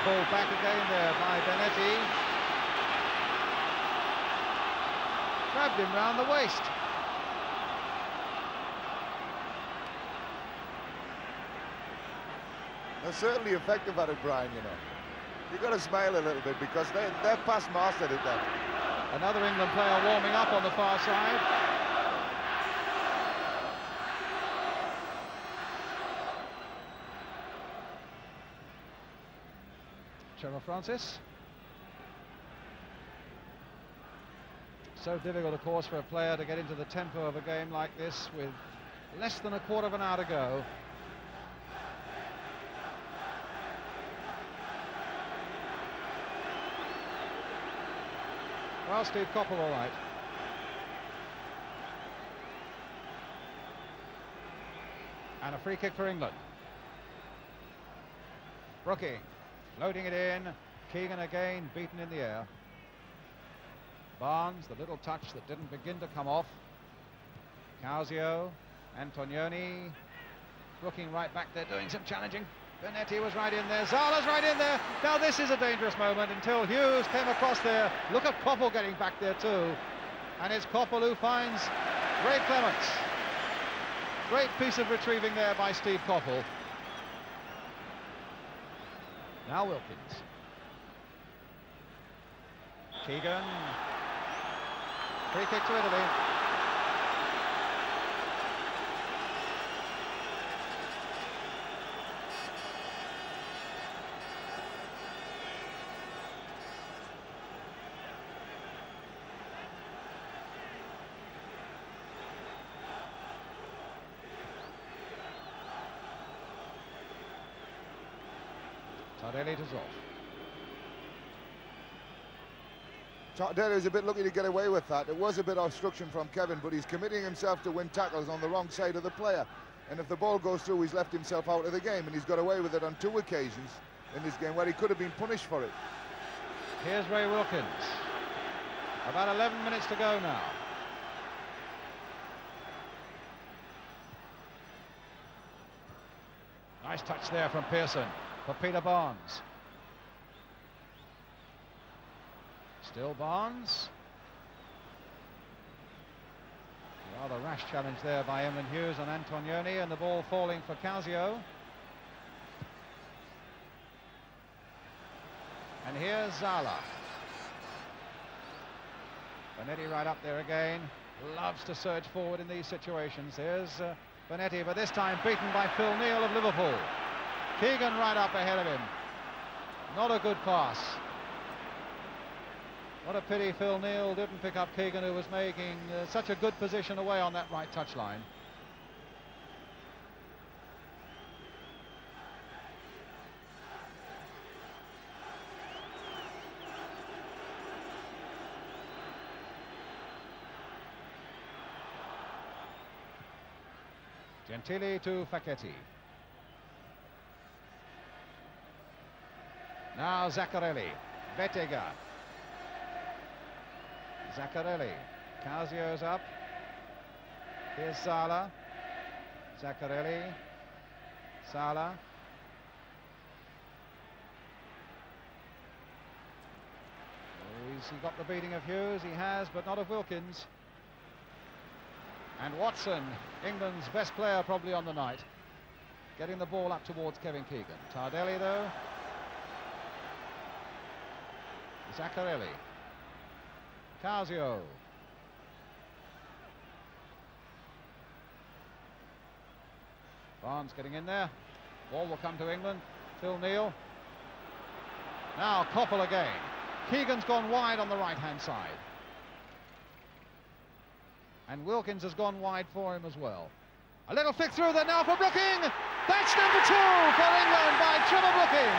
pulled back again there by Benetti. Grabbed him round the waist. They're certainly effective at it, Brian, you know. You've got to smile a little bit, because they're past mastered at that. Another England player warming up on the far side. Trevor Francis. So difficult, of course, for a player to get into the tempo of a game like this with less than a quarter of an hour to go. Well, Steve Koppel all right. And a free kick for England. Brooking loading it in. Keegan again beaten in the air. Barnes, the little touch that didn't begin to come off. Causio, Antonioni, Brooking right back there doing some challenging. Benetti was right in there, Zala's right in there. Now this is a dangerous moment until Hughes came across there. Look at Koppel getting back there too. And it's Koppel who finds Ray Clements. Great piece of retrieving there by Steve Koppel. Now Wilkins. Keegan. Free kick to Italy. Tardelli to Zoff. Tardelli was a bit lucky to get away with that. It was a bit of obstruction from Kevin, but he's committing himself to win tackles on the wrong side of the player. And if the ball goes through, he's left himself out of the game, and he's got away with it on 2 occasions in this game where he could have been punished for it. Here's Ray Wilkins. About 11 minutes to go now. Nice touch there from Pearson for Peter Barnes. Still Barnes. Rather rash challenge there by Emlyn Hughes on Antonioni, and the ball falling for Casio. And here's Zala. Bonetti right up there again. Loves to surge forward in these situations. Here's Bonetti, but this time beaten by Phil Neal of Liverpool. Keegan right up ahead of him. Not a good pass. What a pity Phil Neal didn't pick up Keegan, who was making such a good position away on that right touchline. Gentili to Facchetti. Now Zaccarelli. Bettega. Zaccarelli. Casio's up. Here's Sala. Zaccarelli. Sala. He got the beating of Hughes. He has, but not of Wilkins. And Watson, England's best player probably on the night, getting the ball up towards Kevin Keegan. Tardelli though. Zaccarelli. Casio. Barnes getting in there. Ball will come to England. Phil Neal. Now Koppel again. Keegan's gone wide on the right-hand side. And Wilkins has gone wide for him as well. A little flick through there now for Brooking. That's number 2 for England by Trevor Brooking.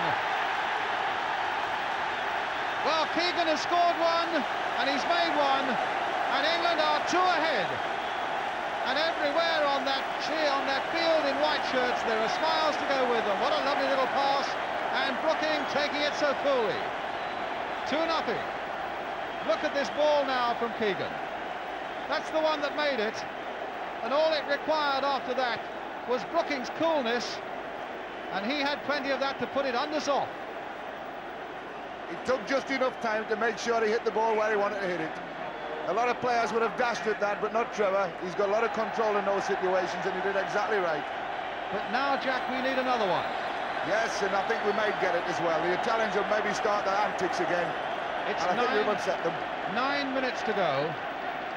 Well, Keegan has scored one, and he's made one, and England are 2 ahead. And everywhere on that field in white shirts, there are smiles to go with them. What a lovely little pass, and Brooking taking it so coolly. 2-0. Look at this ball now from Keegan. That's the one that made it, and all it required after that was Brooking's coolness, and he had plenty of that to put it under Zoff. He took just enough time to make sure he hit the ball where he wanted to hit it. A lot of players would have dashed at that, but not Trevor. He's got a lot of control in those situations, and he did exactly right. But now, Jack, we need another one. Yes, and I think we might get it as well. The Italians will maybe start their antics again. It's and I think we've upset them. 9 minutes to go,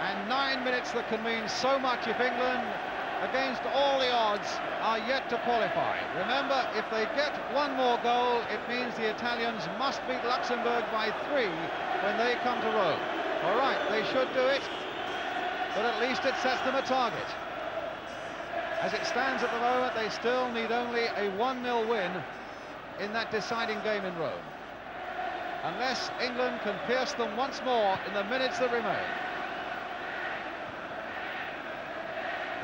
and 9 minutes that can mean so much if England, against all the odds, are yet to qualify. Remember, if they get one more goal, it means the Italians must beat Luxembourg by 3 when they come to Rome. All right, they should do it, but at least it sets them a target. As it stands at the moment, they still need only a 1-0 win in that deciding game in Rome, unless England can pierce them once more in the minutes that remain.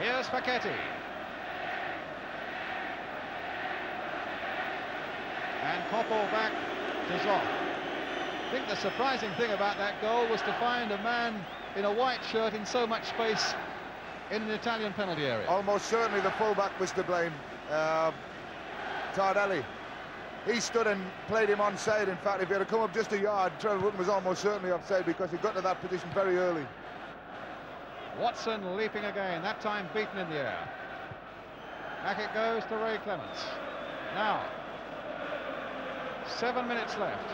Here's Facchetti. And Koppel back to Zoff. I think the surprising thing about that goal was to find a man in a white shirt in so much space in an Italian penalty area. Almost certainly the fullback was to blame, Tardelli. He stood and played him onside. In fact, if he had come up just a yard, Trevor Brooking was almost certainly offside because he got to that position very early. Watson leaping again, that time beaten in the air. Back it goes to Ray Clements. Now, 7 minutes left.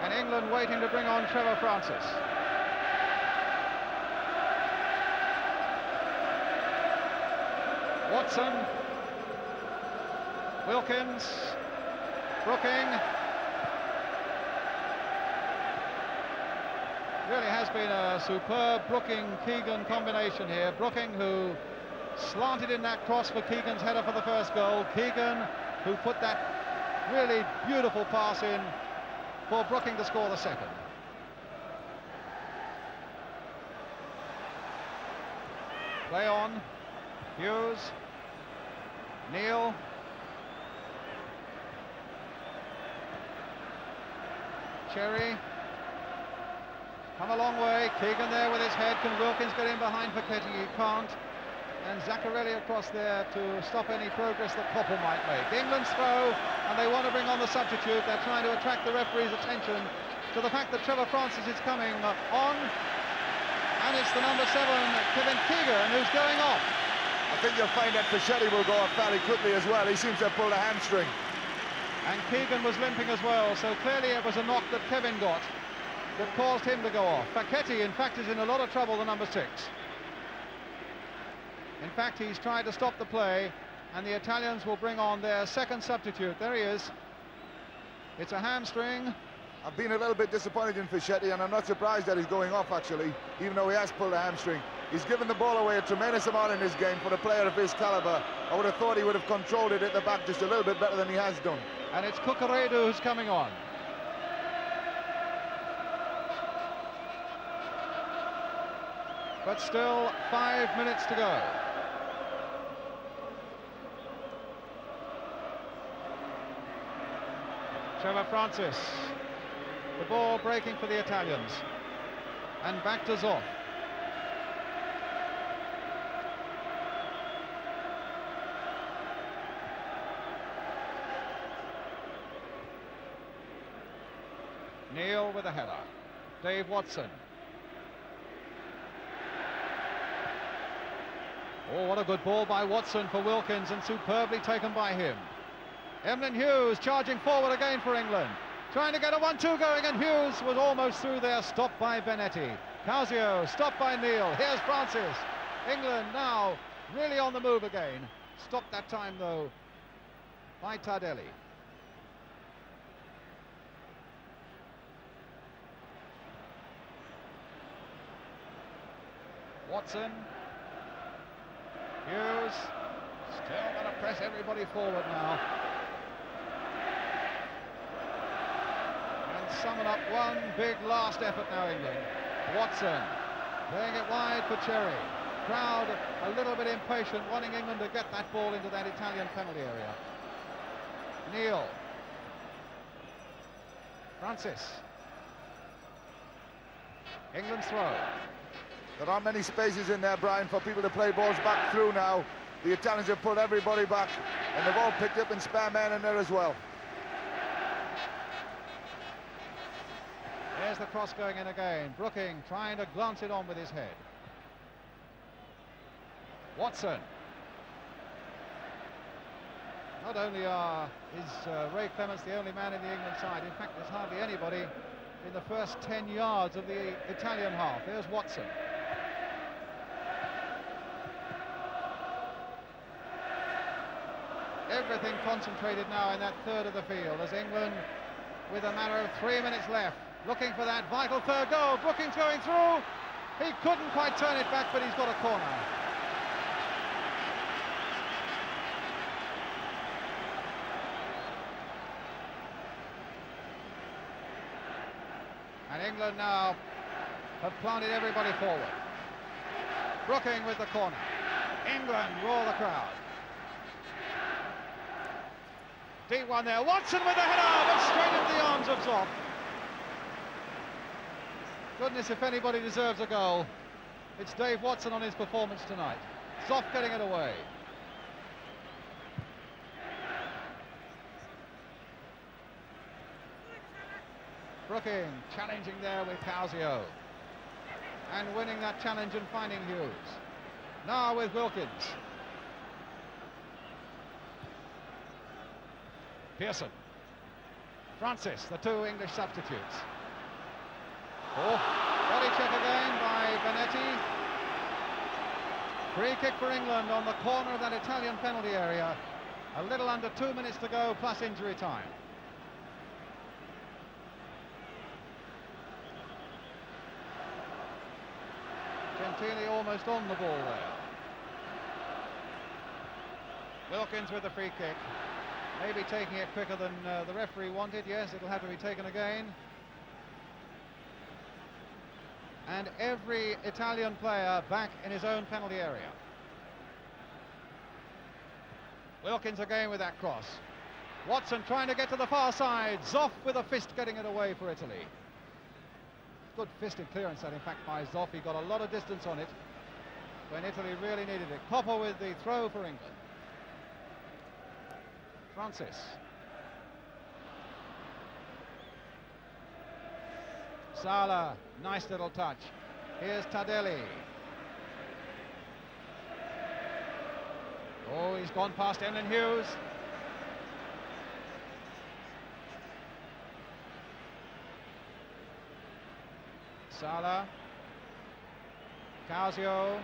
And England waiting to bring on Trevor Francis. Watson, Wilkins, Brooking. Really has been a superb Brooking-Keegan combination here. Brooking, who slanted in that cross for Keegan's header for the first goal. Keegan, who put that really beautiful pass in for Brooking to score the second. Play on. Hughes. Neil. Cherry. Come a long way. Keegan there with his head. Can Wilkins get in behind Facchetti? He can't. And Zaccarelli across there to stop any progress that Koppel might make. England's throw, and they want to bring on the substitute. They're trying to attract the referee's attention to the fact that Trevor Francis is coming on. And it's the number 7, Kevin Keegan, who's going off. I think you'll find that Facchetti will go off fairly quickly as well. He seems to have pulled a hamstring. And Keegan was limping as well, so clearly it was a knock that Kevin got that caused him to go off. Facchetti, in fact, is in a lot of trouble, the number 6. In fact, he's tried to stop the play, and the Italians will bring on their second substitute. There he is. It's a hamstring. I've been a little bit disappointed in Facchetti, and I'm not surprised that he's going off, actually, even though he has pulled a hamstring. He's given the ball away a tremendous amount in this game for a player of his caliber. I would have thought he would have controlled it at the back just a little bit better than he has done. And it's Cucurella who's coming on. But still 5 minutes to go. Trevor Francis. The ball breaking for the Italians. And back to Zoff. Neil with a header. Dave Watson. Oh, what a good ball by Watson for Wilkins, and superbly taken by him. Emlyn Hughes charging forward again for England. Trying to get a 1-2 going, and Hughes was almost through there, stopped by Benetti. Causio stopped by Neil. Here's Francis. England now really on the move again. Stopped that time, though, by Tardelli. Watson. Hughes. Still going to press everybody forward now. And summon up one big last effort now, England. Watson. Playing it wide for Cherry. Crowd a little bit impatient, wanting England to get that ball into that Italian penalty area. Neil. Francis. England's throw. There aren't many spaces in there, Brian, for people to play balls back through now. The Italians have pulled everybody back, and they've all picked up in spare men in there as well. There's the cross going in again. Brooking trying to glance it on with his head. Watson. Not only is Ray Clements the only man in the England side, in fact there's hardly anybody in the first 10 yards of the Italian half. There's Watson. Everything concentrated now in that third of the field as England, with a matter of 3 minutes left, looking for that vital third goal. Brooking's going through. He couldn't quite turn it back, but he's got a corner. And England now have planted everybody forward. Brooking with the corner. England roar the crowd. Deep one there. Watson with the header, but straight into the arms of Zoff. Goodness, if anybody deserves a goal, it's Dave Watson on his performance tonight. Zoff getting it away. Brooking challenging there with Causio. And winning that challenge and finding Hughes. Now with Wilkins. Pearson. Francis, the two English substitutes. Oh, body check again by Benetti. Free kick for England on the corner of that Italian penalty area. A little under 2 minutes to go, plus injury time. Gentili almost on the ball there. Wilkins with the free kick. Maybe taking it quicker than the referee wanted. Yes, it'll have to be taken again. And every Italian player back in his own penalty area. Wilkins again with that cross. Watson trying to get to the far side. Zoff with a fist getting it away for Italy. Good fisted clearance that, in fact, by Zoff. He got a lot of distance on it when Italy really needed it. Copper with the throw for England. Francis. Sala, nice little touch. Here's Tardelli. Oh, he's gone past Emlyn Hughes. Sala. Causio.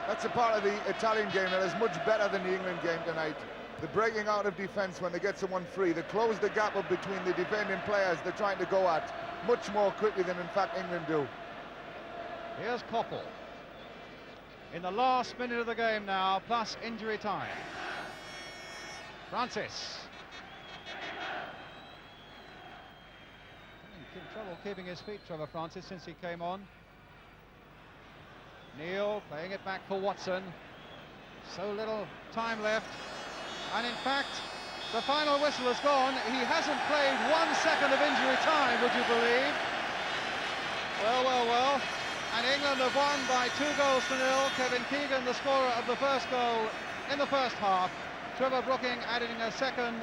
That's a part of the Italian game that is much better than the England game tonight. The breaking out of defence when they get someone free. They close the gap up between the defending players they're trying to go at much more quickly than, in fact, England do. Here's Koppel. In the last minute of the game now, plus injury time. Francis. Having trouble keeping his feet, Trevor Francis, since he came on. Neil playing it back for Watson. So little time left. And in fact, the final whistle has gone. He hasn't played 1 second of injury time, would you believe? Well, well, well. And England have won by 2 goals to 0. Kevin Keegan, the scorer of the first goal in the first half. Trevor Brooking adding a second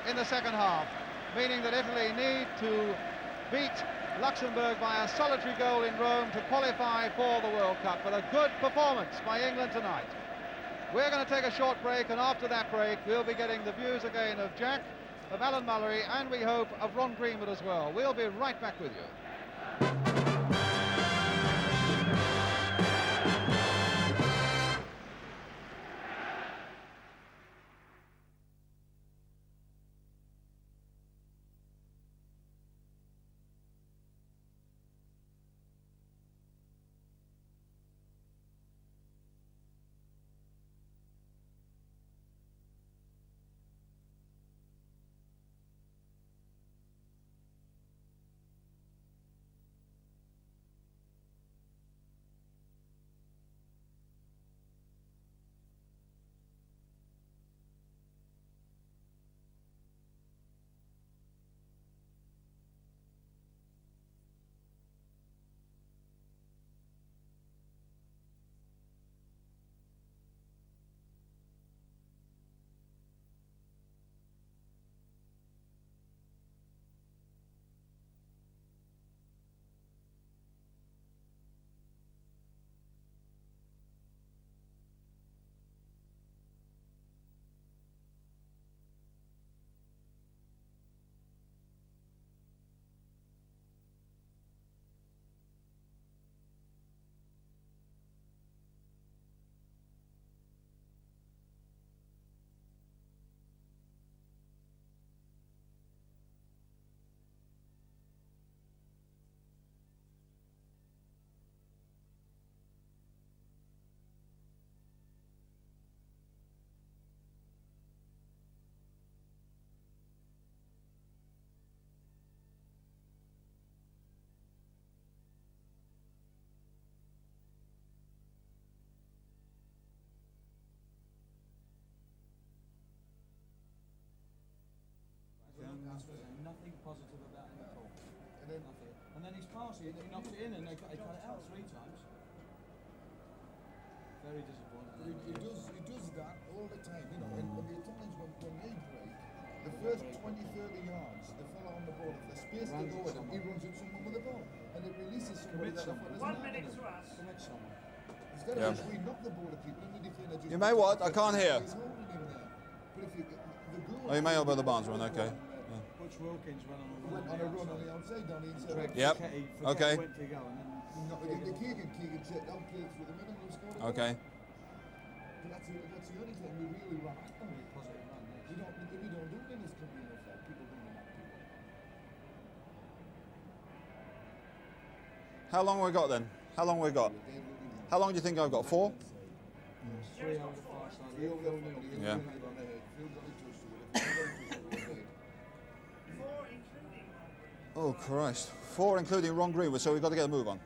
in the second half, meaning that Italy need to beat Luxembourg by a solitary goal in Rome to qualify for the World Cup. But a good performance by England tonight. We're going to take a short break, and after that break we'll be getting the views again of Jack, of Alan Mullery, and we hope of Ron Greenwood as well. We'll be right back with you. Nothing positive about him at all. Nothing. And then his pass, he knocks it in and they cut it out 3 times. Very disappointing. He does that all the time, you know, and when the Italians, when they break, the first 20-30 yards, the fella on the ball, if there's space to go with him, he runs at someone with the ball. And it releases somebody that the fella's not. 1 minute to us. Commit someone. Instead of just we knock the ball at people and the defender just... You may what? I can't hear. He's holding him there. But if you, the goal... Oh, you may over the Barnes run, okay. Butch Wilkins went on a run on the outside, down the inside. Yep. Okay. Went to go and then No, the Keegan checked out played through the middle and scored. Okay. But that's the only thing we really run at them. positive run. We don't do it in this country enough that people don't run at people. How long have we got then? How long have we got? How long do you think I've got? 4? 3 over the far side. He over there, he Yeah. on the head. Phil got it touched to it. If he got it touched to it, head. Oh, Christ. 4 including Ron Greenwood, so we've got to get a move on.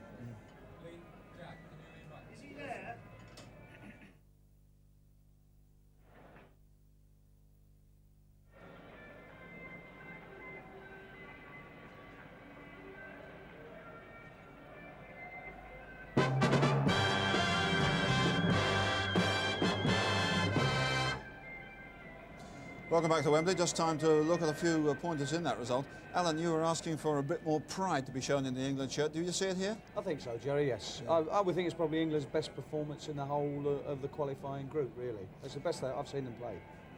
Welcome back to Wembley. Just time to look at a few pointers in that result. Alan, you were asking for a bit more pride to be shown in the England shirt. Do you see it here? I think so, Jerry, yes. Yeah. I would think it's probably England's best performance in the whole of the qualifying group, really. It's the best that I've seen them play.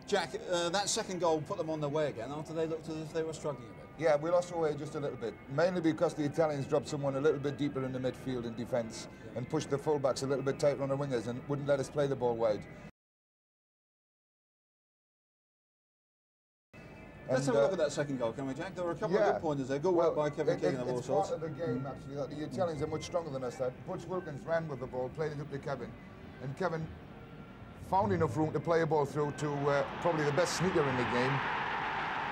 Jack, that second goal put them on their way again after they looked as if they were struggling a bit. Yeah, we lost our way just a little bit, mainly because the Italians dropped someone a little bit deeper in the midfield in defence and pushed the fullbacks a little bit tighter on the wingers and wouldn't let us play the ball wide. Let's have a look at that second goal, can we, Jack? There were a couple of good pointers there. Good work by Kevin Keegan of all sorts. It's part of the game, actually, that the Italians are much stronger than us. That Butch Wilkins ran with the ball, played it up to Kevin, and Kevin found enough room to play a ball through to probably the best sneaker in the game,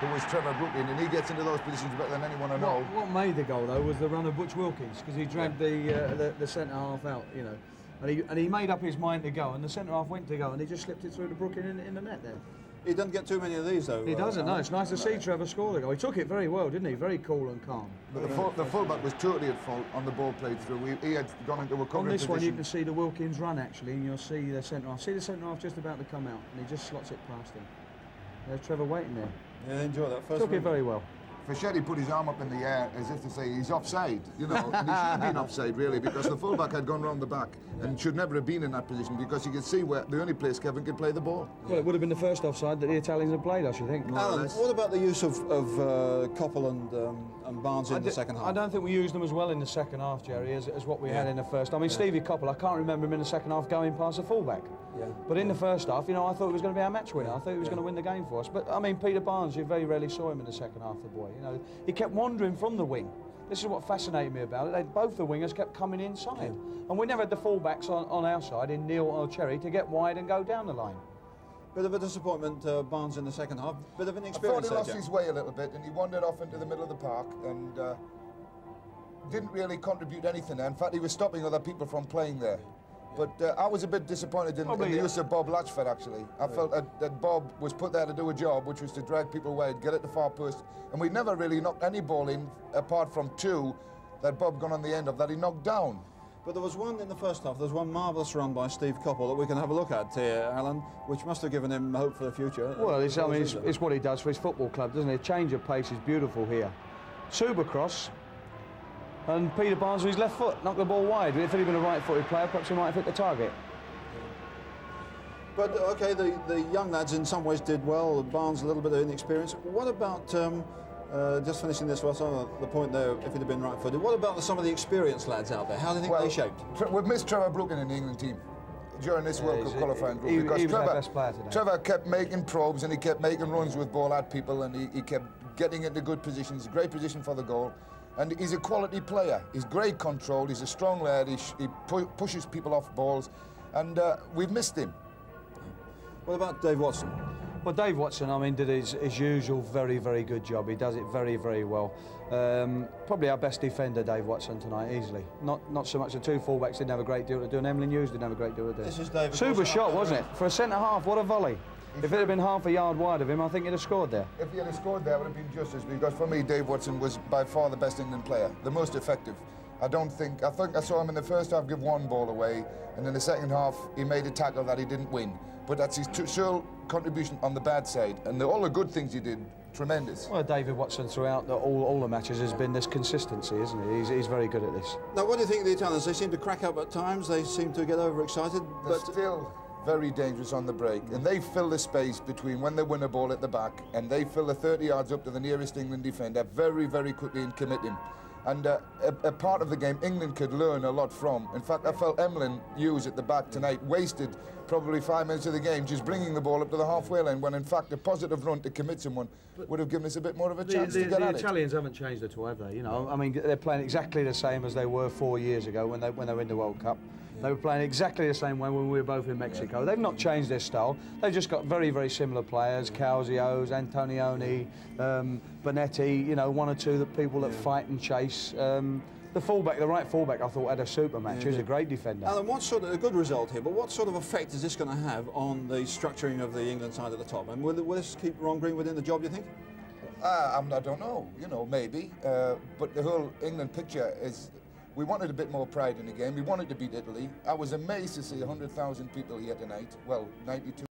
who was Trevor Brooking, and he gets into those positions better than anyone I know. What made the goal, though, was the run of Butch Wilkins, because he dragged the centre-half out, you know. And he made up his mind to go, and the centre-half went to go, and he just slipped it through to Brooking in the net there. He doesn't get too many of these, though. He doesn't, no. It's nice to see Trevor score the goal. He took it very well, didn't he? Very cool and calm. But the fullback was totally at fault on the ball played through. He had gone into a covering On this position. one, you can see the Wilkins run, actually, and you'll see the centre-half. See the centre-half just about to come out, and he just slots it past him. There's Trevor waiting there. Yeah, enjoy that first Took it very well. Fischetti put his arm up in the air as if to say he's offside, you know, and he should have been offside really, because the fullback had gone round the back and should never have been in that position, because you could see where the only place Kevin could play the ball. Well, it would have been the first offside that the Italians had played, I should think. Alan, what about the use of Koppel and Barnes in the second half? I don't think we used them as well in the second half, Jerry, as what we had in the first. I mean, Stevie Koppel, I can't remember him in the second half going past the fullback. Yeah. But in the first half, you know, I thought he was going to be our match winner. I thought he was going to win the game for us. But, I mean, Peter Barnes, you very rarely saw him in the second half, the boy. You know, he kept wandering from the wing. This is what fascinated me about it. Both the wingers kept coming inside. And we never had the fullbacks on our side, in Neil or Cherry, to get wide and go down the line. Bit of a disappointment, Barnes in the second half. Bit of an I thought experience he there, lost his way a little bit, and he wandered off into the middle of the park and didn't really contribute anything there. In fact, he was stopping other people from playing there. But I was a bit disappointed in the use of Bob Latchford, actually. I felt that Bob was put there to do a job, which was to drag people wide, get it to far post, and we never really knocked any ball in, apart from 2 that Bob got on the end of, that he knocked down. But there was one in the first half, there was one marvellous run by Steve Koppel that we can have a look at here, Alan, which must have given him hope for the future. Well, it's what he does for his football club, doesn't it? A change of pace is beautiful here. Super cross, and Peter Barnes with his left foot knocked the ball wide. If he'd been a right-footed player, perhaps he might have hit the target. But, OK, the young lads in some ways did well, Barnes a little bit of inexperience. What about, just finishing this was on the point there, if he'd have been right-footed, what about some of the experienced lads out there? How do you think they shaped? We've missed Trevor Brooking in the England team during this World Cup qualifying group, because he was our best player today. Trevor kept making probes and he kept making runs with ball at people, and he kept getting into good positions, great position for the goal. And he's a quality player. He's great control. He's a strong lad. He pushes people off balls, and we've missed him. What about Dave Watson? Well, Dave Watson, I mean, did his usual very, very good job. He does it very, very well. Probably our best defender, Dave Watson, tonight, easily. Not so much the 2 fullbacks didn't have a great deal to do, and Emlyn Hughes didn't have a great deal to do. This is Dave. Super shot, wasn't it? For a centre-half, what a volley. If it had been half a yard wide of him, I think he'd have scored there. If he had scored there, it would have been justice, because for me, Dave Watson was by far the best England player, the most effective. I think I saw him in the first half give 1 ball away, and in the second half, he made a tackle that he didn't win. But that's his sole contribution on the bad side, and all the good things he did, tremendous. Well, David Watson throughout all the matches has been this consistency, isn't he? He's very good at this. Now, what do you think of the Italians? They seem to crack up at times, they seem to get overexcited, but still very dangerous on the break, and they fill the space between when they win a ball at the back and they fill the 30 yards up to the nearest England defender very, very quickly and commit him. And a part of the game England could learn a lot from. In fact, I felt Emlyn Hughes at the back tonight wasted probably 5 minutes of the game just bringing the ball up to the halfway line, when in fact a positive run to commit someone would have given us a bit more of a chance to get at it. The Italians haven't changed at all, have they? You know, I mean, they're playing exactly the same as they were 4 years ago when they were in the World Cup. They were playing exactly the same way when we were both in Mexico. They've not changed their style. They've just got very, very similar players: Calzios, Antonioni, Bonetti. You know, one or two people that fight and chase. The fullback, the right fullback, I thought had a super match. He was a great defender. Alan, what sort of a good result here? But what sort of effect is this going to have on the structuring of the England side at the top? And will this keep Ron Green within the job, you think? I don't know. You know, maybe. But the whole England picture is. We wanted a bit more pride in the game. We wanted to beat Italy. I was amazed to see 100,000 people here tonight. Well, 92.